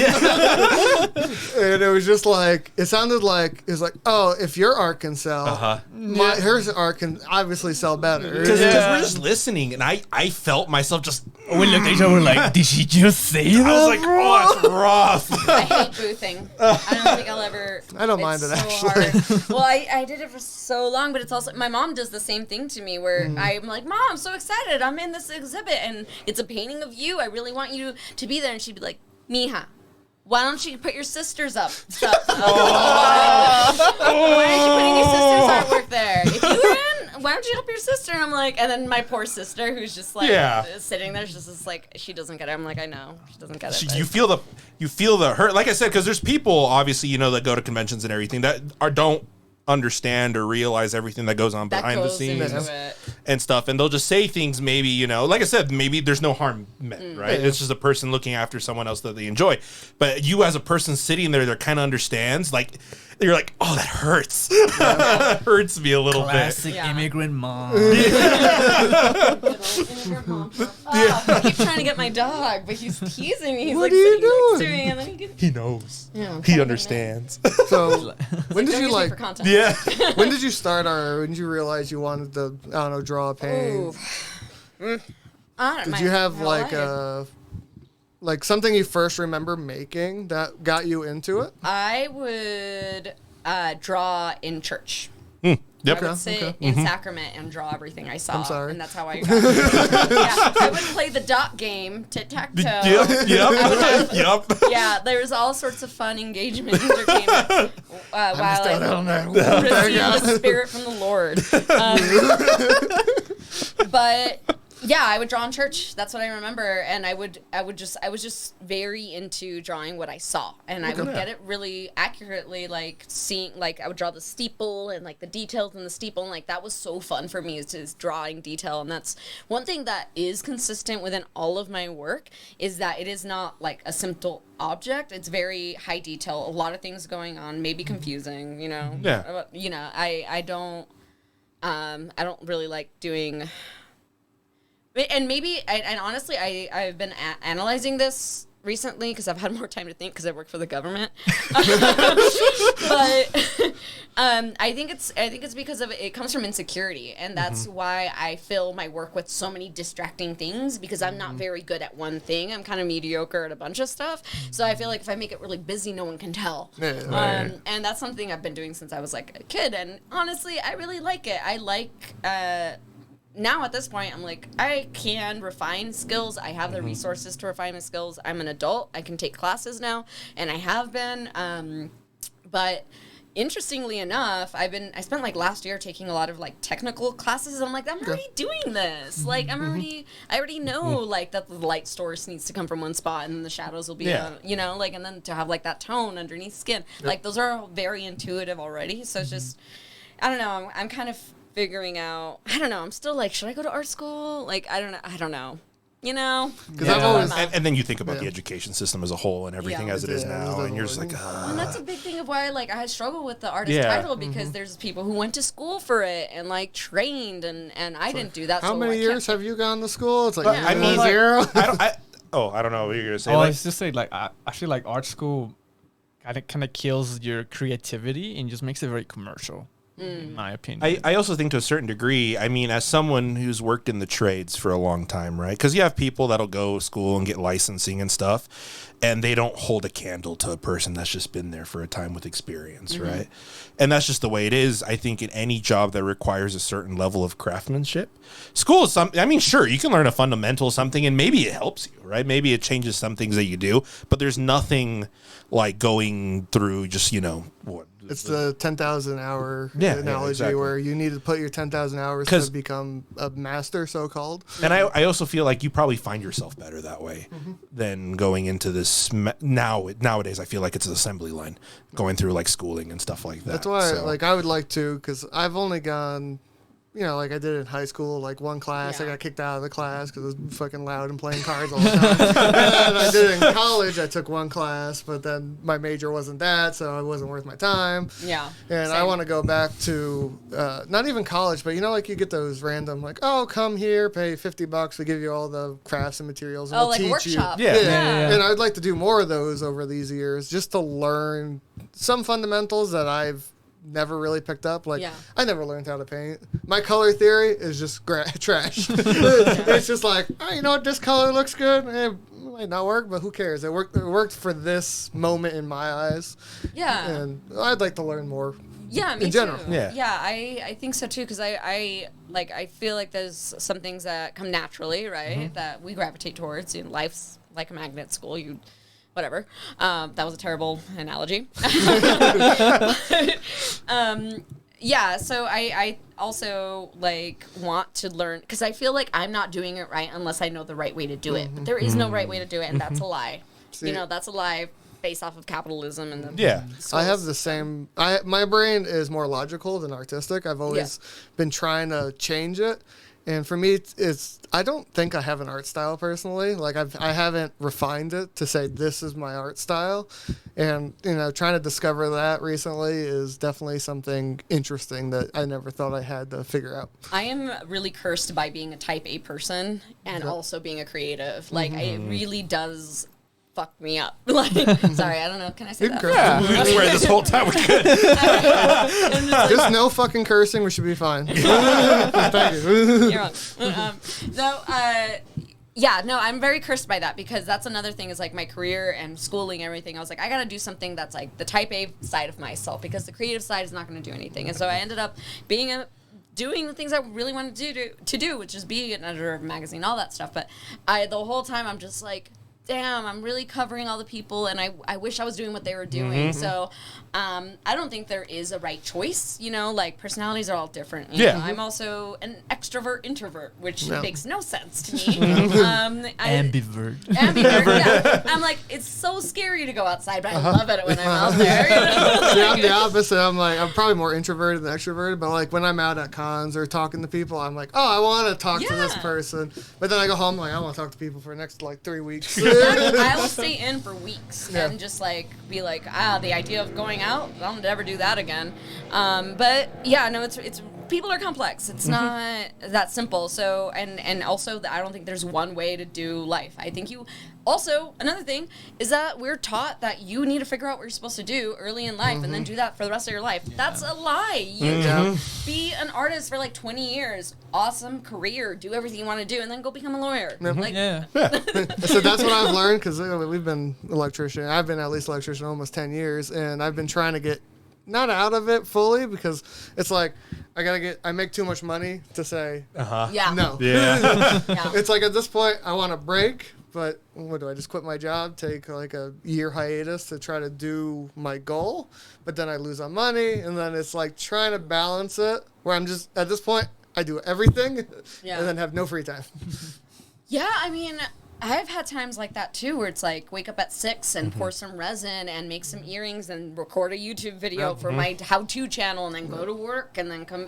And it was just like, it sounded like, it was like, oh, if you're art can sell, hers art can obviously sell better. Because we're just listening, and I felt myself just. We looked at each other like, did she just say that? I was like, oh, that's rough. I hate boothing. I don't think I'll ever. I don't mind it, so actually. Hard. Well, I did it for so long, but it's also my mom does the same thing to me where I'm like, Mom, I'm so excited. I'm in this exhibit, and it's a painting of you. I really want you to be there. And she'd be like, Mija, why don't you put your sisters up? Why aren't you putting your sister's artwork there? If you were in, why don't you help your sister? And I'm like, and then my poor sister, who's just like sitting there, she's just like, she doesn't get it. I'm like, I know, she doesn't get it. You feel the hurt, like I said, because there's people obviously that go to conventions and everything that don't understand or realize everything that goes on behind the scenes and stuff, and they'll just say things maybe like I said, maybe there's no harm meant, right? It's just a person looking after someone else that they enjoy, but you as a person sitting there that kind of understands, like you're like, oh, that hurts. It hurts me a little Classic immigrant mom. Immigrant mom. I keep trying to get my dog, but he's teasing me. He's What like are you sitting next doing? to me, and then he knows. Yeah, He understands. So when did don't you use me for content. when did you start art? When did you realize you wanted to, I don't know, draw a painting? Did you have like something you first remember making that got you into it? I would draw in church. Yep. I would sit in sacrament and draw everything I saw. I'm sorry. And that's how I got it. I would play the dot game, tit-tac-toe. Yep. Yeah, there's all sorts of fun engagement entertainment while I receive the spirit from the Lord. But yeah, I would draw in church. That's what I remember, and I was just very into drawing what I saw, and I would get it really accurately, like seeing, like I would draw the steeple and like the details in the steeple, and like that was so fun for me is drawing detail, and that's one thing that is consistent within all of my work is that it is not like a simple object. It's very high detail, a lot of things going on, maybe confusing, I don't really like doing. And maybe, and honestly, I've been analyzing this recently because I've had more time to think because I work for the government. But I think it's because of it comes from insecurity, and that's why I fill my work with so many distracting things because I'm not very good at one thing. I'm kind of mediocre at a bunch of stuff. So I feel like if I make it really busy, no one can tell. And that's something I've been doing since I was like a kid. And honestly, I really like it. I like. Now at this point, I'm like, I can refine skills. I have the resources to refine my skills. I'm an adult. I can take classes now, and I have been. But interestingly enough, I spent like last year taking a lot of like technical classes, and I'm like, I'm already doing this. Like I already know like that the light source needs to come from one spot, and then the shadows will be, and then to have like that tone underneath skin. Like those are very intuitive already. So it's just, I don't know. I'm kind of figuring out. I don't know. I'm still like, should I go to art school? Like, I don't know. Because I've always and then you think about the education system as a whole and everything as it is now, and you're just like, and that's a big thing of why like I struggle with the artist title because there's people who went to school for it and like trained and I didn't do that. How many years have you gone to school? It's like I mean, zero. I don't know what you're gonna say. I was just say like I feel like art school kind of kills your creativity and just makes it very commercial. in my opinion. I also think to a certain degree, I mean, as someone who's worked in the trades for a long time, right? Because you have people that'll go to school and get licensing and stuff, and they don't hold a candle to a person that's just been there for a time with experience, right? And that's just the way it is. I think in any job that requires a certain level of craftsmanship, school is something. I mean, sure, you can learn a fundamental something, and maybe it helps you, right? Maybe it changes some things that you do, but there's nothing like going through just, what. It's the 10,000 hour analogy exactly. where you need to put your 10,000 hours to become a master, so-called. And I also feel like you probably find yourself better that way than going into this. Nowadays, I feel like it's an assembly line, going through like schooling and stuff like that. That's why I would like to, because I've only gone, like I did in high school, like one class. I got kicked out of the class because it was fucking loud and playing cards all the time. And I did it in college. I took one class, but then my major wasn't that, so it wasn't worth my time. Yeah. And same. I want to go back to not even college, but like you get those random like, oh, come here, pay $50, we give you all the crafts and materials, and we'll like teach workshop. you. Yeah. And I'd like to do more of those over these years, just to learn some fundamentals that I've never really picked up. Like, I never learned how to paint. My color theory is just trash. It's just like, oh, you know what, this color looks good. It might not work, but who cares? It worked for this moment in my eyes. Yeah. And I'd like to learn more. Yeah, me in general. too. Yeah. Yeah, I think so too, because I feel like there's some things that come naturally, right? That we gravitate towards. Life's like a magnet. School, whatever. That was a terrible analogy. Yeah, so I also want to learn, because I feel like I'm not doing it right unless I know the right way to do it. But there is no right way to do it, and that's a lie. See, that's a lie based off of capitalism and the I have the same. My brain is more logical than artistic. I've always been trying to change it. And for me, it's I don't think I have an art style personally. Like I haven't refined it to say this is my art style. And trying to discover that recently is definitely something interesting that I never thought I had to figure out. I am really cursed by being a type A person and also being a creative. Like it really does fuck me up. Sorry, I don't know. Can I say that? Yeah, we swear this whole time we're good. Just no fucking cursing. We should be fine. Thank you. You're wrong. No, I'm very cursed by that, because that's another thing is like my career and schooling and everything. I was like, I got to do something that's like the type A side of myself, because the creative side is not going to do anything. And so I ended up doing the things I really wanted to do, which is being an editor of a magazine, all that stuff. But the whole time I'm just like, damn, I'm really covering all the people, and I wish I was doing what they were doing. So I don't think there is a right choice. Personalities are all different. You know? I'm also an extrovert introvert, which makes no sense to me. Ambivert. Yeah. I'm like, it's so scary to go outside, but I love it when I'm out there. Yeah, I'm the opposite. I'm probably more introverted than extroverted, but like when I'm out at cons or talking to people, I'm like, oh, I want to talk to this person. But then I go home, I want to talk to people for the next 3 weeks. I will stay in for weeks and just be like, the idea of going out, I'll never do that again. But yeah, no, it's people are complex. It's not that simple. So and also I don't think there's one way to do life. I think another thing is that we're taught that you need to figure out what you're supposed to do early in life and then do that for the rest of your life. That's a lie. You can be an artist for 20 years, awesome career, do everything you want to do, and then go become a lawyer. So that's what I've learned, because we've been electrician. I've been at least electrician almost 10 years, and I've been trying to get not out of it fully, because it's like I make too much money to say no. Yeah. It's like at this point I want to break, but what do I just quit my job, take a year hiatus to try to do my goal, but then I lose on money, and then it's like trying to balance it where I'm just at this point I do everything and then have no free time. Yeah, I mean, I've had times like that too, where it's like wake up at 6 and pour some resin and make some earrings and record a YouTube video for my how-to channel, and then go to work and then come.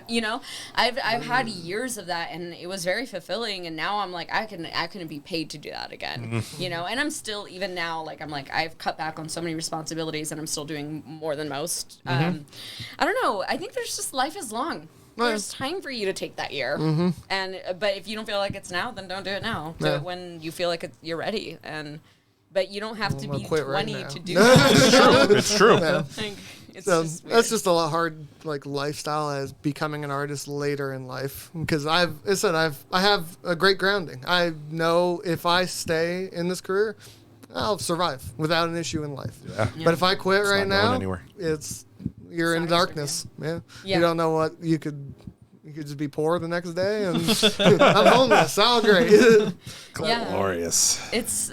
I've had years of that, and it was very fulfilling. And now I'm like, I couldn't be paid to do that again. And I'm still, even now, I've cut back on so many responsibilities, and I'm still doing more than most. I don't know. I think there's just, life is long. There's time for you to take that year, but if you don't feel like it's now, then don't do it now. Do it when you feel like you're ready, and but you don't have to be quit 20 right now. to do that. It's true. Yeah. Like, it's So just weird. that's just a lot hard like lifestyle as becoming an artist later in life because I have a great grounding. I know if I stay in this career, I'll survive without an issue in life. Yeah. But if I quit It's right not going now, anywhere. you're in not darkness. Yeah. Yeah. You don't know what you could just be poor the next day and I'm homeless. All great. Yeah. Glorious. It's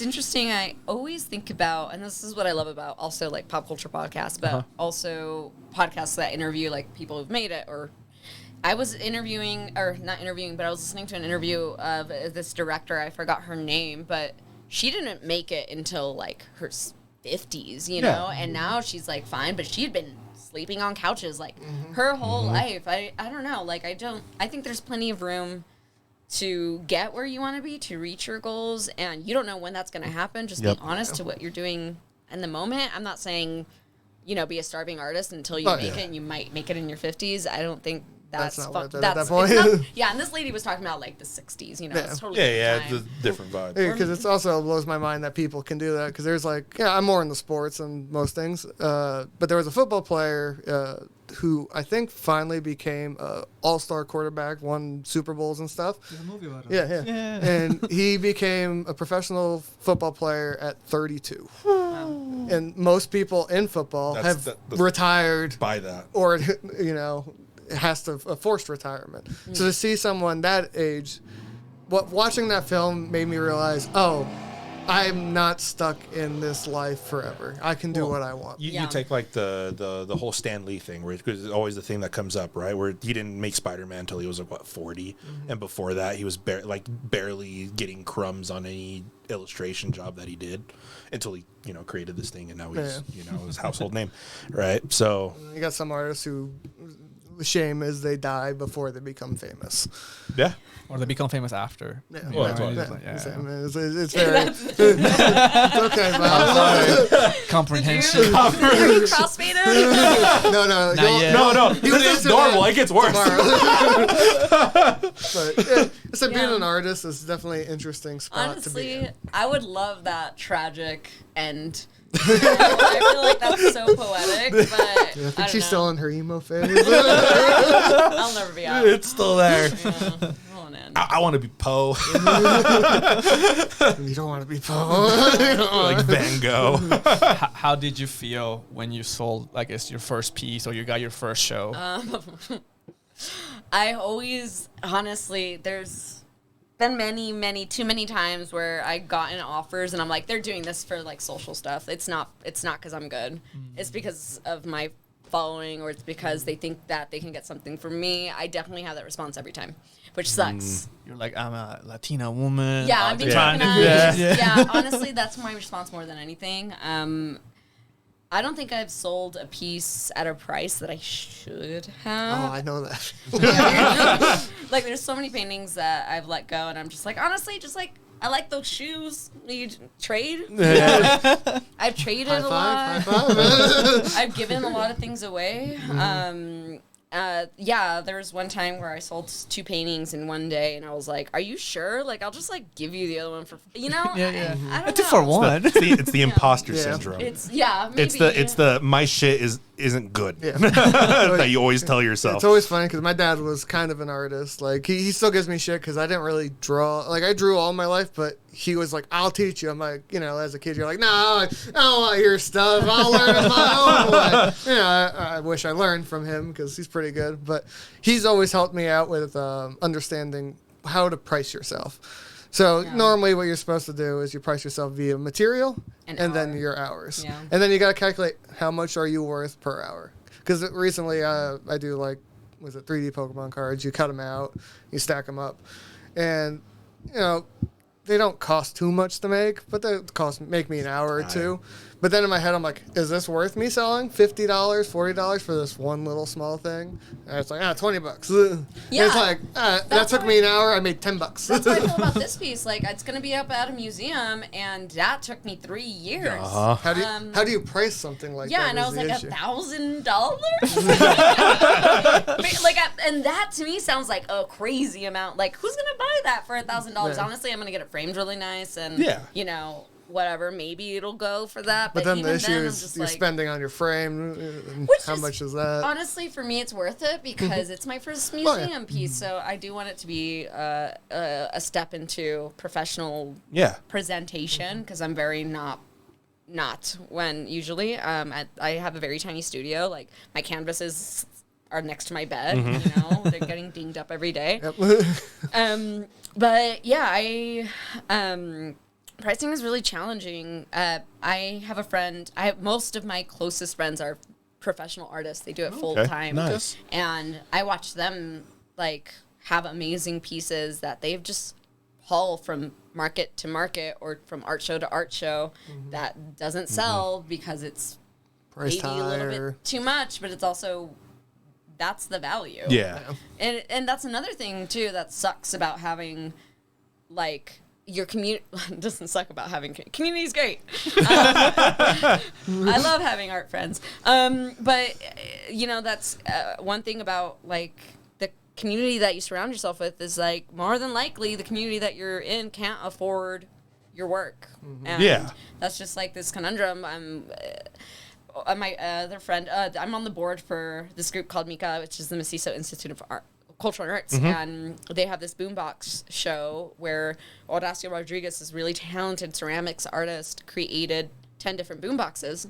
interesting. I always think about, and this is what I love about also like pop culture podcasts, but also podcasts that interview like people who've made it. Or I was interviewing, or not interviewing, but I was listening to an interview of this director. I forgot her name, but she didn't make it until like her 50s, you know, and now she's like fine, but she had been sleeping on couches like her whole life. I don't know, like I think there's plenty of room to get where you want to be, to reach your goals, and you don't know when that's going to happen. Just be honest to what you're doing in the moment. I'm not saying, you know, be a starving artist until you make it, and you might make it in your 50s. I don't think that's not fun. worth it at that point. Yeah, and this lady was talking about like the 60s, you know, it's totally Yeah, different it's time. a different vibe. Because it's also blows my mind that people can do that. Because there's like, I'm more into sports and most things. But there was a football player who I think finally became a all-star quarterback, won Super Bowls and stuff. There's a movie about it. Yeah. And he became a professional football player at 32. And most people in football have retired By that. or, you know, has to a forced retirement. So to see someone that age, watching that film made me realize, I'm not stuck in this life forever. I can do what I want. You take like the whole Stan Lee thing, where because it's always the thing that comes up, right? Where he didn't make Spider-Man until he was like 40, and before that he was barely getting crumbs on any illustration job that he did until he created this thing, and now he's his household name, right? So You got some artists who the shame is they die before they become famous. yeah. Or they become famous after. Yeah. Well, that's why. It's very. It's okay, man. Comprehension. Are you crossfaded? No. Not yet. No, He was it's listening normal. to It gets worse. But so being Yeah. an artist is definitely an interesting spot to be Honestly, in. I would love that tragic end. I feel like that's so poetic, but I think she's still in her emo phase. I'll never be out. It's still there. Yeah, won't end. I want to be Poe, You don't want to be Poe. like Van Gogh. How did you feel when you sold, I guess, your first piece or you got your first show? I always, honestly, there's been too many times where I gotten offers and I'm like, they're doing this for like social stuff. It's not because I'm good. It's because of my following, or it's because they think that they can get something from me. I definitely have that response every time, which sucks. You're like, I'm a Latina woman. Yeah, I'm being trying to- recognized. Yeah. Yeah, honestly, that's my response more than anything. I don't think I've sold a piece at a price that I should have. I know that. Like, there's so many paintings that I've let go, and I'm just like, honestly, just like, I like those shoes. You trade. I've traded a lot. High five. I've given a lot of things away. There was one time where I sold 2 paintings in one day, and I was like, "Are you sure? Like, I'll just like give you the other one for, you know." Yeah. I don't Two know. for one. It's the imposter Yeah. syndrome. Maybe. It's the my shit isn't good Yeah. that you always tell yourself. It's always funny because my dad was kind of an artist. Like he still gives me shit because I didn't really draw. Like I drew all my life, but he was like, "I'll teach you." I'm like, as a kid, you're like, "No, I don't want your stuff. I'll learn it my own way." I wish I learned from him because he's pretty good. But he's always helped me out with understanding how to price yourself. So normally what you're supposed to do is you price yourself via material and then your hours. Yeah. And then you got to calculate how much are you worth per hour. Because recently I do 3D Pokemon cards. You cut them out, you stack them up. And, they don't cost too much to make, but they make me an hour or two. But then in my head, I'm like, is this worth me selling $50, $40 for this one little small thing? And it's like, $20. Yeah. And it's like, that took me an hour. I made $10. That's what I feel about this piece. Like, it's gonna be up at a museum, and that took me 3 years. How do you price something like that? Yeah, and I is was the like, issue. $1,000. Like, and that to me sounds like a crazy amount. Like, who's gonna buy that for $1,000? Yeah. Honestly, I'm gonna get it framed really nice, and Yeah. whatever, maybe it'll go for that. But then even the issue I'm is just you're like, spending on your frame. And Which how is- much is that? honestly, for me, it's worth it because it's my first Oh, yeah. museum piece. So I do want it to be a step into professional Yeah. presentation because I'm very not when usually I have a very tiny studio. Like my canvases are next to my bed. You know, they're getting dinged up every day. Yep. But yeah, pricing is really challenging. I have a friend. Most of my closest friends are professional artists. They do it full time. Nice. And I watch them like have amazing pieces that they've just haul from market to market or from art show to art show that doesn't sell because it's Priced maybe a little higher. bit too much, but it's also that's the value. Yeah. And that's another thing too that sucks about having like your community. Doesn't suck about having community is great. I love having art friends. But you know that's one thing about like the community that you surround yourself with is like more than likely the community that you're in can't afford your work. And Yeah. that's just like this conundrum. My other friend, I'm on the board for this group called Mika, which is the Mestizo Institute of Art, Cultural Arts, and they have this boombox show where Horacio Rodriguez, this really talented ceramics artist, created 10 different boomboxes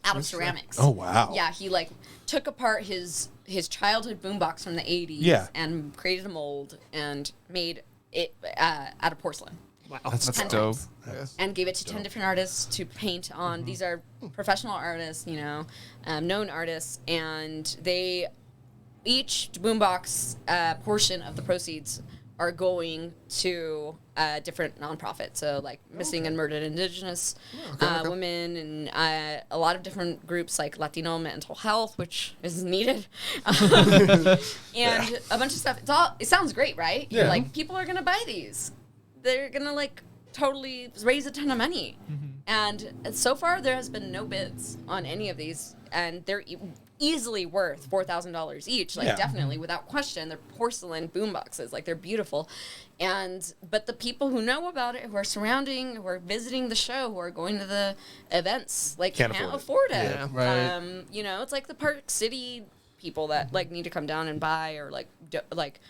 out of ceramics. Oh, wow. Yeah, he like took apart his childhood boombox from the 80s Yeah. and created a mold and made it out of porcelain. Wow, That's that's 10 dope. times. And gave it to 10 different artists to paint on. These are professional artists, you know, known artists, and each boombox portion of the proceeds are going to a different nonprofit. So like missing and murdered Indigenous women and a lot of different groups like Latino mental health, which is needed, and a bunch of stuff. It sounds great, right? Yeah. You're like, people are going to buy these. They're going to like totally raise a ton of money. And so far there has been no bids on any of these, and they're easily worth $4,000 each, like Yeah. definitely without question. They're porcelain boomboxes, like they're beautiful. But the people who know about it, who are surrounding, who are visiting the show, who are going to the events, like Can't can't afford afford it. Yeah. Right. You know, it's like the Park City people that like need to come down and buy, or like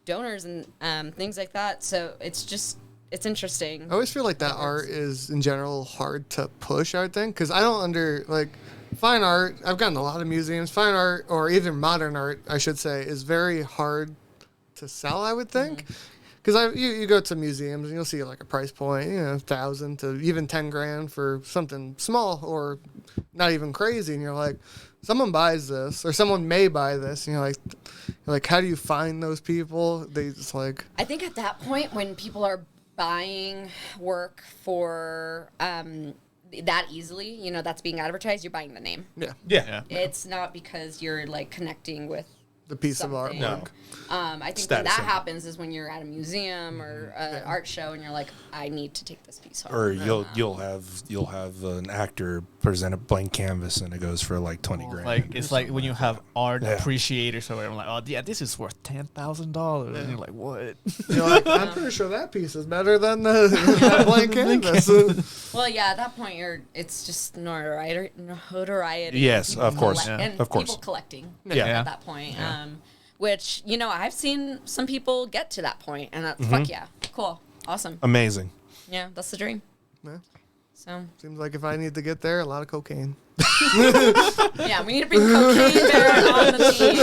donors and things like that. So it's interesting. I always feel like that art is in general hard to push. I would think because I don't fine art. I've gotten a lot of museums. Fine art, or even modern art, I should say, is very hard to sell. I would think because you go to museums and you'll see like a price point, 1,000 to even 10 grand for something small or not even crazy, and you're like, someone buys this or someone may buy this, and you're like, how do you find those people? They just like. I think at that point when people are buying work for that easily, that's being advertised, you're buying the name. Yeah, Yeah. It's not because you're like connecting with the piece of something. artwork. I think Status when that symbol. happens is when you're at a museum or an art show and you're like, I need to take this piece home. Or you'll have an actor present a blank canvas and it goes for like 20 grand. Like it's like when you have art Yeah. appreciators or whatever. I'm like, oh yeah, this is worth $10,000, and you're like, what? You're like, I'm pretty sure that piece is better than that blank canvas. Well, yeah, at that point it's just notoriety. Yes, People of course. collect- Yeah. And Of course. people collecting Yeah. at that point. Which, I've seen some people get to that point, and that's fuck yeah. Cool. Awesome. Amazing. Yeah, that's the dream. Yeah. So, Seems like if I need to get there, a lot of cocaine. yeah, we need to bring Cocaine Bear on the team.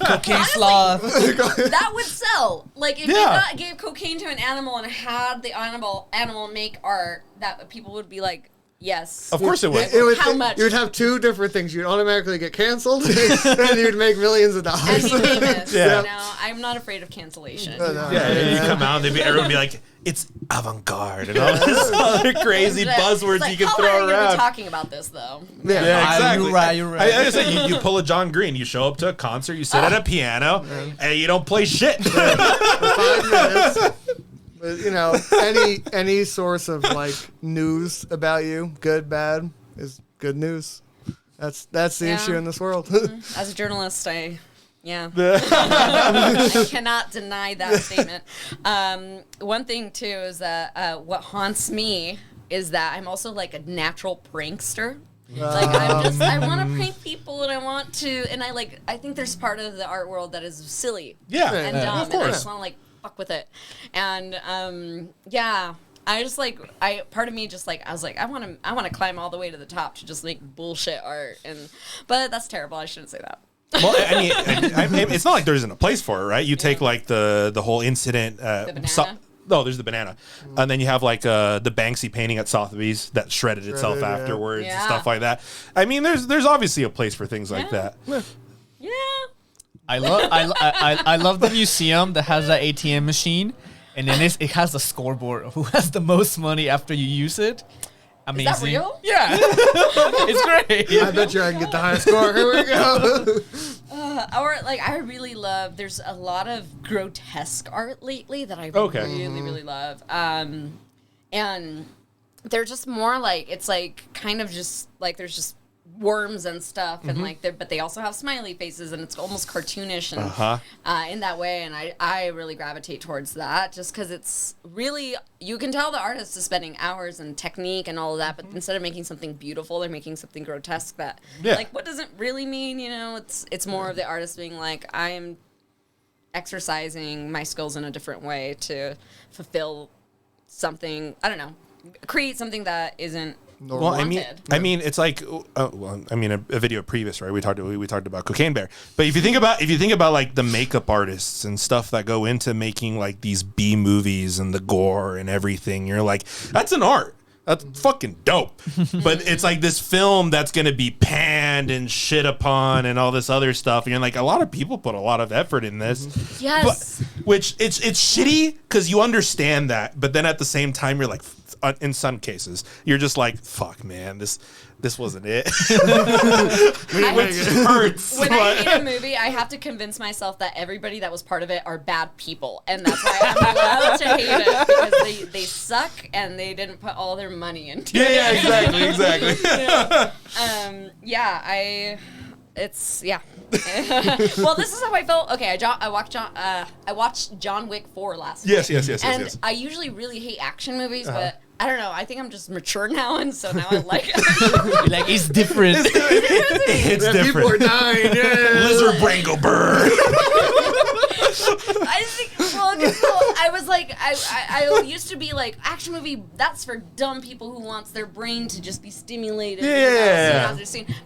Cocaine sloth. That would sell. Like, if Yeah. you gave cocaine to an animal and had the animal make art, that people would be like, yes. Of course it would. How much? You would have two different things. You'd automatically get canceled, and you'd make millions of And dollars. be famous. Yeah. I'm not afraid of cancellation. No. Yeah, and you come out and everyone would be like, it's avant-garde and all this other crazy buzzwords It's like, you can how throw are you gonna be around. talking about this though? Yeah. Yeah, exactly. You're right. I say you pull a John Green. You show up to a concert, you sit at a piano, and you don't play shit. For 5 minutes. But any source of like news about you, good, bad, is good news. That's the Yeah. issue in this world. As a journalist, I cannot deny that statement. One thing too is that what haunts me is that I'm also like a natural prankster. Like I want to prank people, and I think there's part of the art world that is silly, and dumb, of and I course. just want to like fuck with it, and I just like part of me just like I was like I want to climb all the way to the top to just make bullshit art, but that's terrible. I shouldn't say that. Well, I mean, it's not like there isn't a place for it, right? You take like the whole incident. The banana. No, there's the banana, and then you have like the Banksy painting at Sotheby's that shredded itself afterwards and stuff like that. I mean, there's obviously a place for things like that. Yeah. I love the museum that has that ATM machine, and then it has the scoreboard of who has the most money after you use it. Amazing. Is that real? Yeah. It's great. I bet you I can get the highest score. Here we go. Or like I really love. There's a lot of grotesque art lately that I really love. And they're just more like it's like kind of just like there's just worms and stuff, and like but they also have smiley faces, and it's almost cartoonish and in that way. And I really gravitate towards that just because it's really you can tell the artist is spending hours and technique and all of that, but instead of making something beautiful, they're making something grotesque that like what does it really mean? You know, it's more of the artist being like I am exercising my skills in a different way to fulfill something. I don't know, create something that isn't. Well, I mean, it's like, a video previous, right? We talked about Cocaine Bear, but if you think about like the makeup artists and stuff that go into making like these B movies and the gore and everything, you're like, that's an art. That's fucking dope. But it's like this film that's going to be panned and shit upon and all this other stuff. And you're like, a lot of people put a lot of effort in this. Yes. But, which it's shitty because you understand that. But then at the same time, you're like, in some cases, you're just like, fuck, man, this wasn't it. Which hurts. When I hate a movie, I have to convince myself that everybody that was part of it are bad people, and that's why I'm allowed to hate it because they suck and they didn't put all their money into it. Yeah, exactly. Well, this is how I felt. Okay, I watched John Wick 4 last night. Yes. I usually really hate action movies, but I don't know. I think I'm just mature now, and so now I like it. Like it's different. It's different. People are dying. Yeah. Lizard brain go burn. I think, I was like, I used to be like, action movie, that's for dumb people who wants their brain to just be stimulated. Yeah.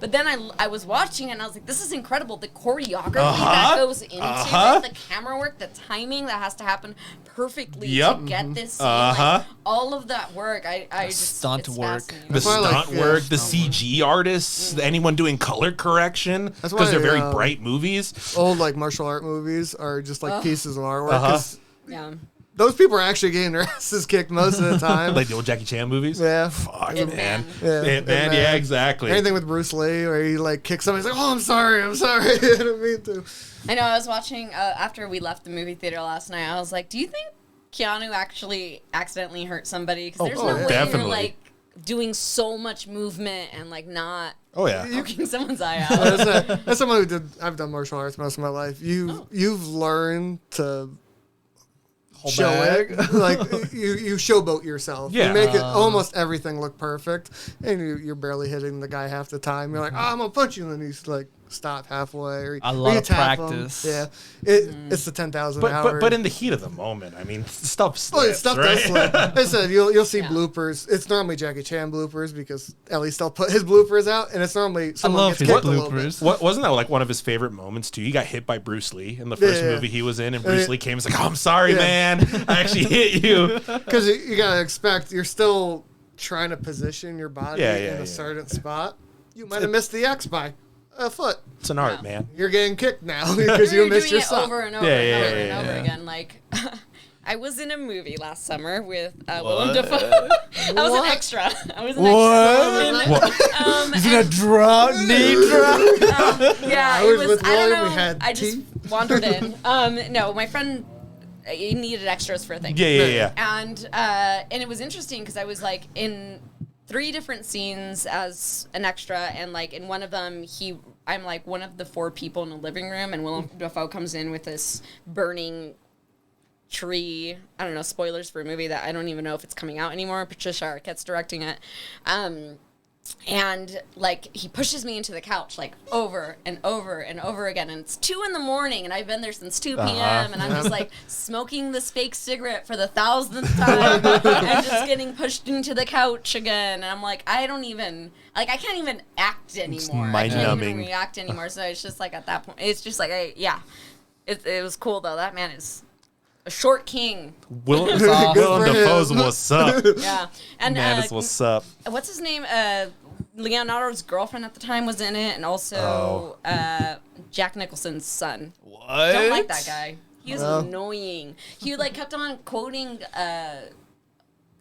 But then I was watching it, and I was like, this is incredible. The choreography that goes into it, the camera work, the timing that has to happen perfectly to get this scene. Like, all of that work, I just... Stunt work. The stunt work, the CG artists, anyone doing color correction, because they're very bright movies. Old like martial art movies are just like pieces of artwork. 'Cause Yeah. those people are actually getting their asses kicked most of the time. Like the old Jackie Chan movies? Yeah. Fuck, Ip man. Man. Ip-Man, yeah, exactly. Anything with Bruce Lee where he like kicks somebody, he's like, oh, I'm sorry. I didn't mean to. I know, I was watching, after we left the movie theater last night, I was like, do you think Keanu actually accidentally hurt somebody? Because there's no way definitely. you're like doing so much movement and like not Yeah. poking someone's eye out. As someone who I've done martial arts most of my life. You've learned to show it. Like you showboat yourself. Yeah. You make it almost everything look perfect, and you're barely hitting the guy half the time. You're like, oh, I'm gonna punch you, and then he's like, stop halfway. Or, A lot you of tap him. practice. Yeah, it's the 10,000 hours. But in the heat of the moment, I mean, stuff slips, Well, stuff right? does slip. I said you'll see bloopers. It's normally Jackie Chan bloopers because at least they'll put his bloopers out, and it's normally someone love gets his kicked a little bit. bloopers. Wasn't that like one of his favorite moments too? He got hit by Bruce Lee in the first Yeah. movie he was in, and Bruce Lee came and was like, "Oh, I'm sorry, man. I actually hit you." Because you gotta expect you're still trying to position your body in yeah. a certain spot. You might have missed the X by a foot. It's an art, man. You're getting kicked now because you You're missed doing your it stop. over and over and over again. Like, I was in a movie last summer with Willem Dafoe. I was an extra. Is it a drop? Knee drop? Yeah, I it was was. with I don't William, we know. had I just wandered in. No, my friend. He needed extras for a thing. Yeah. And it was interesting because I was like in 3 different scenes as an extra, and like in one of them I'm like one of the 4 people in the living room, and Willem Dafoe comes in with this burning tree. I don't know, spoilers for a movie that I don't even know if it's coming out anymore. Patricia Arquette's directing it. And like he pushes me into the couch like over and over and over again, and it's 2 a.m. and I've been there since 2 p.m. and I'm just like smoking this fake cigarette for the 1,000th time and just getting pushed into the couch again, and I'm like, I can't even act anymore. I can't even react anymore. So it's just like at that point, it's just like it was cool though. That man is a short king. Willem Dafoe's what's up. Yeah, and man, is what's up. What's his name? Leonardo's girlfriend at the time was in it, and also Jack Nicholson's son. What? Don't like that guy. He was annoying. He like kept on quoting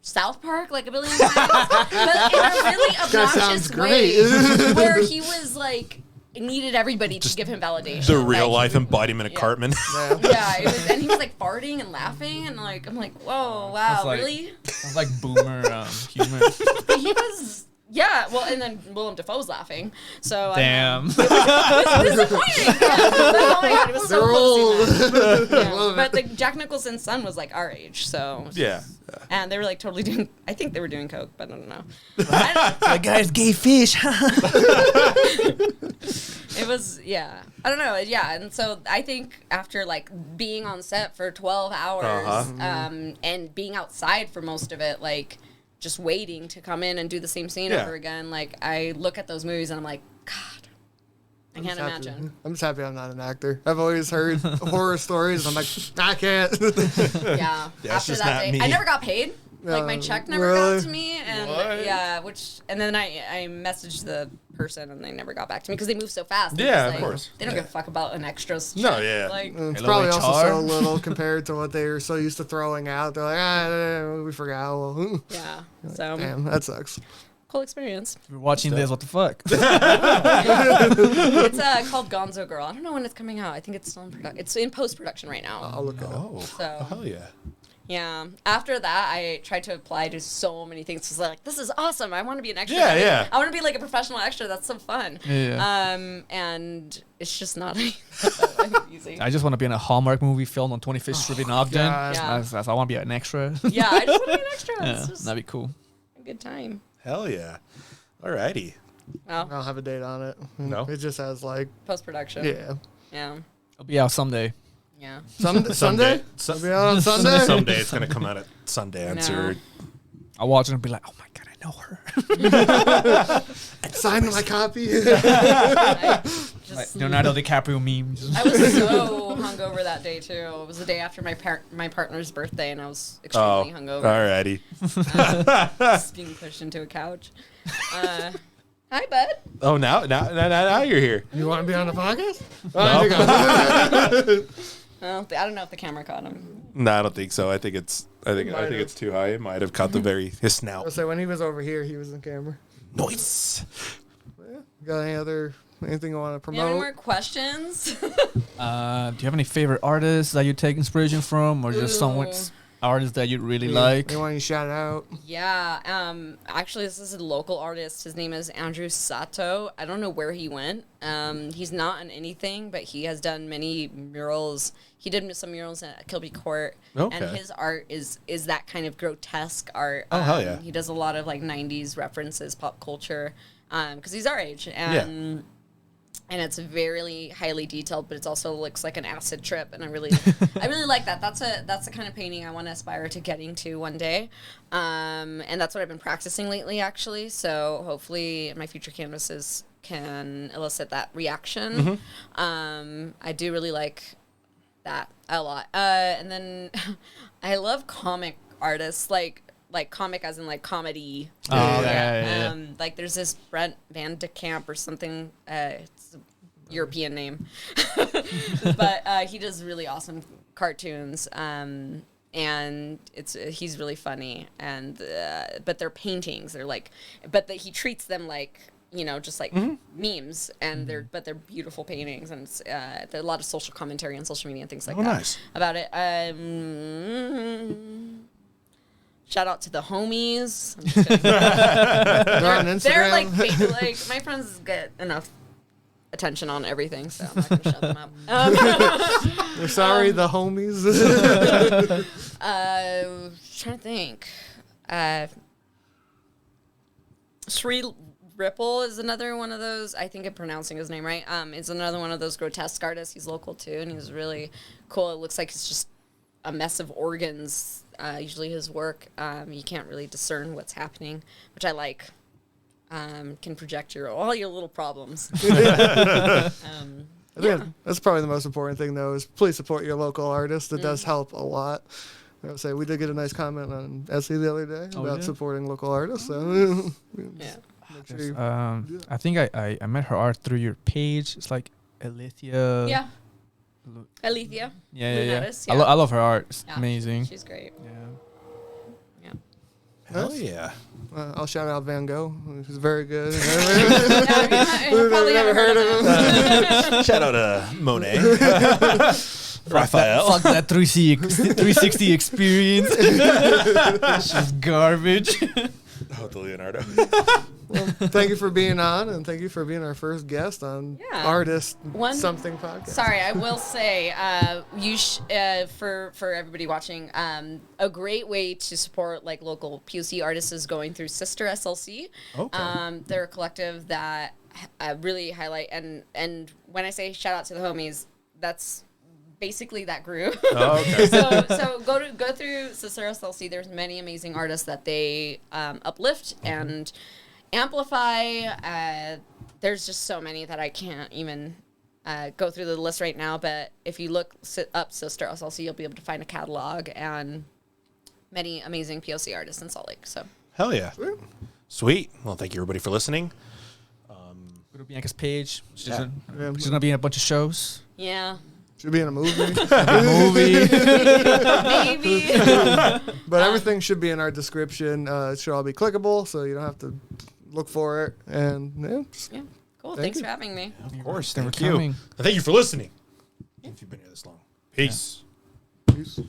South Park like a billion times, but in a really obnoxious way, where he was like. Needed everybody to give him validation. The real life embodiment of Cartman. Yeah, and he was like farting and laughing, and like I'm like, whoa, wow, like, really? Sounds like boomer humor. But he was, yeah. Well, and then Willem Dafoe's laughing. So damn, it was disappointing. Oh my god, it was so close to that. Yeah. But the Jack Nicholson's son was like our age, so Yeah. and they were like totally doing. I think they were doing coke, but I don't know. that guy's gay fish. It was, yeah. I don't know, yeah. And so I think after like being on set for 12 hours and being outside for most of it, like just waiting to come in and do the same scene over again, like I look at those movies and I'm like, God, I can't imagine. I'm just happy I'm not an actor. I've always heard horror stories. I'm like, I can't. Yeah. That's After just that not day, me. I never got paid. Like my check never really? got to me, and and then I messaged the person and they never got back to me because they move so fast. They're Yeah, just of like, course. They don't give a fuck about an extra's No, check. yeah. Like, It's Hello, probably also HR. so little compared to what they were so used to throwing out. They're like, we forgot. Well, yeah. So damn, that sucks. cool experience. If you're watching this, what the fuck? It's called Gonzo Girl. I don't know when it's coming out. I think it's still in production. It's in post production right now. I'll look it up. Oh, So hell yeah. yeah. After that, I tried to apply to so many things. Cause like, this is awesome. I want to be an extra. Yeah, yeah. I want to be like a professional extra. That's so fun. Yeah. And it's just not easy. I just want to be in a Hallmark movie filmed on 25th Street in Ogden. God. Yeah. I want to be an extra. Yeah, I just want to be an extra. Yeah, It's just that'd be cool. a good time. Hell yeah. Alrighty. I Well, don't have a date on it. No? It just has like, post production. yeah. Yeah. I'll be out someday. Yeah. Sunday? It'll be out on Sunday? Someday it's gonna come out at Sundance No. or I'll watch it and be like, oh my god, I know her. Sign my copy. I just- Leonardo DiCaprio memes. I was so hungover that day too. It was the day after my partner's birthday, and I was extremely hungover. Alrighty. Just being pushed into a couch. Hi, bud. Oh, now you're here. You want to be on the podcast? Well, I don't know if the camera caught him. No, I don't think so. I think it's too high. It might have caught his snout. So when he was over here, he was in camera. Noise. Got anything you want to You have any promote? more questions? Do you have any favorite artists that you take inspiration from, or just some Ooh. artists that you really like? You want to shout out? Yeah. Actually, this is a local artist. His name is Andrew Sato. I don't know where he went. He's not on anything, but he has done many murals. He did some murals at Kilby Court. Okay. And his art is that kind of grotesque art. Oh, hell yeah. He does a lot of like 90s references, pop culture, because he's our age. And it's very highly detailed, but it also looks like an acid trip, and I really like that. That's the kind of painting I want to aspire to getting to one day, and that's what I've been practicing lately, actually. So hopefully, my future canvases can elicit that reaction. I do really like that a lot, and then I love comic artists, like comic as in like comedy. Oh, yeah. Like there's this Brent Van de Kamp or something. It's a European name, but he does really awesome cartoons. And he's really funny. And but they're paintings. They're like, he treats them like, just like memes, and they're beautiful paintings, and it's, there's a lot of social commentary on social media and things like that nice. about it. Shout out to the homies. I'm just kidding. They're on Instagram. They're like my friends get enough attention on everything, so I'm not gonna shut them up. We're sorry, the homies. Trying to think. Sri Ripple is another one of those. I think I'm pronouncing his name right. Is another one of those grotesque artists. He's local too, and he's really cool. It looks like it's just a mess of organs. Usually his work, you can't really discern what's happening, which I like. Can project all your little problems. I think that's probably the most important thing, though, is please support your local artist. It does help a lot. I would say we did get a nice comment on Etsy the other day about supporting local artists. So Yeah. I think I met her art through your page. It's like Alethea. Yeah. Alethea. Yeah. Lunetis, I love her art. It's Yeah. amazing. She's great. Yeah. Hell yeah. I'll shout out Van Gogh, which is very good. You probably never heard of him. Shout out to Monet. Raphael. Fuck that 360 experience. It's just garbage. Oh, the Leonardo. Well, thank you for being on, and thank you for being our first guest on Artist Something Podcast. Sorry, I will say, for everybody watching, a great way to support like local POC artists is going through Sister SLC. Okay. They're a collective that really highlight and when I say shout out to the homies, that's basically that group. Oh, okay. so go through Sister SLC. There's many amazing artists that they uplift and amplify. There's just so many that I can't even go through the list right now, but if you look up Sister SLC, you'll be able to find a catalog and many amazing POC artists in Salt Lake. So Hell yeah. Sweet. Well, thank you everybody for listening. Go to Bianca's page. She's Yeah. gonna be in a bunch of shows. yeah, Should be in a movie. maybe. But everything should be in our description. It should all be clickable, so you don't have to look for it. And Yeah, cool. Thank Thanks you. for having me. Of course. Thanks for Thank you. coming. And thank you for listening. If you've been here this long. Peace. peace.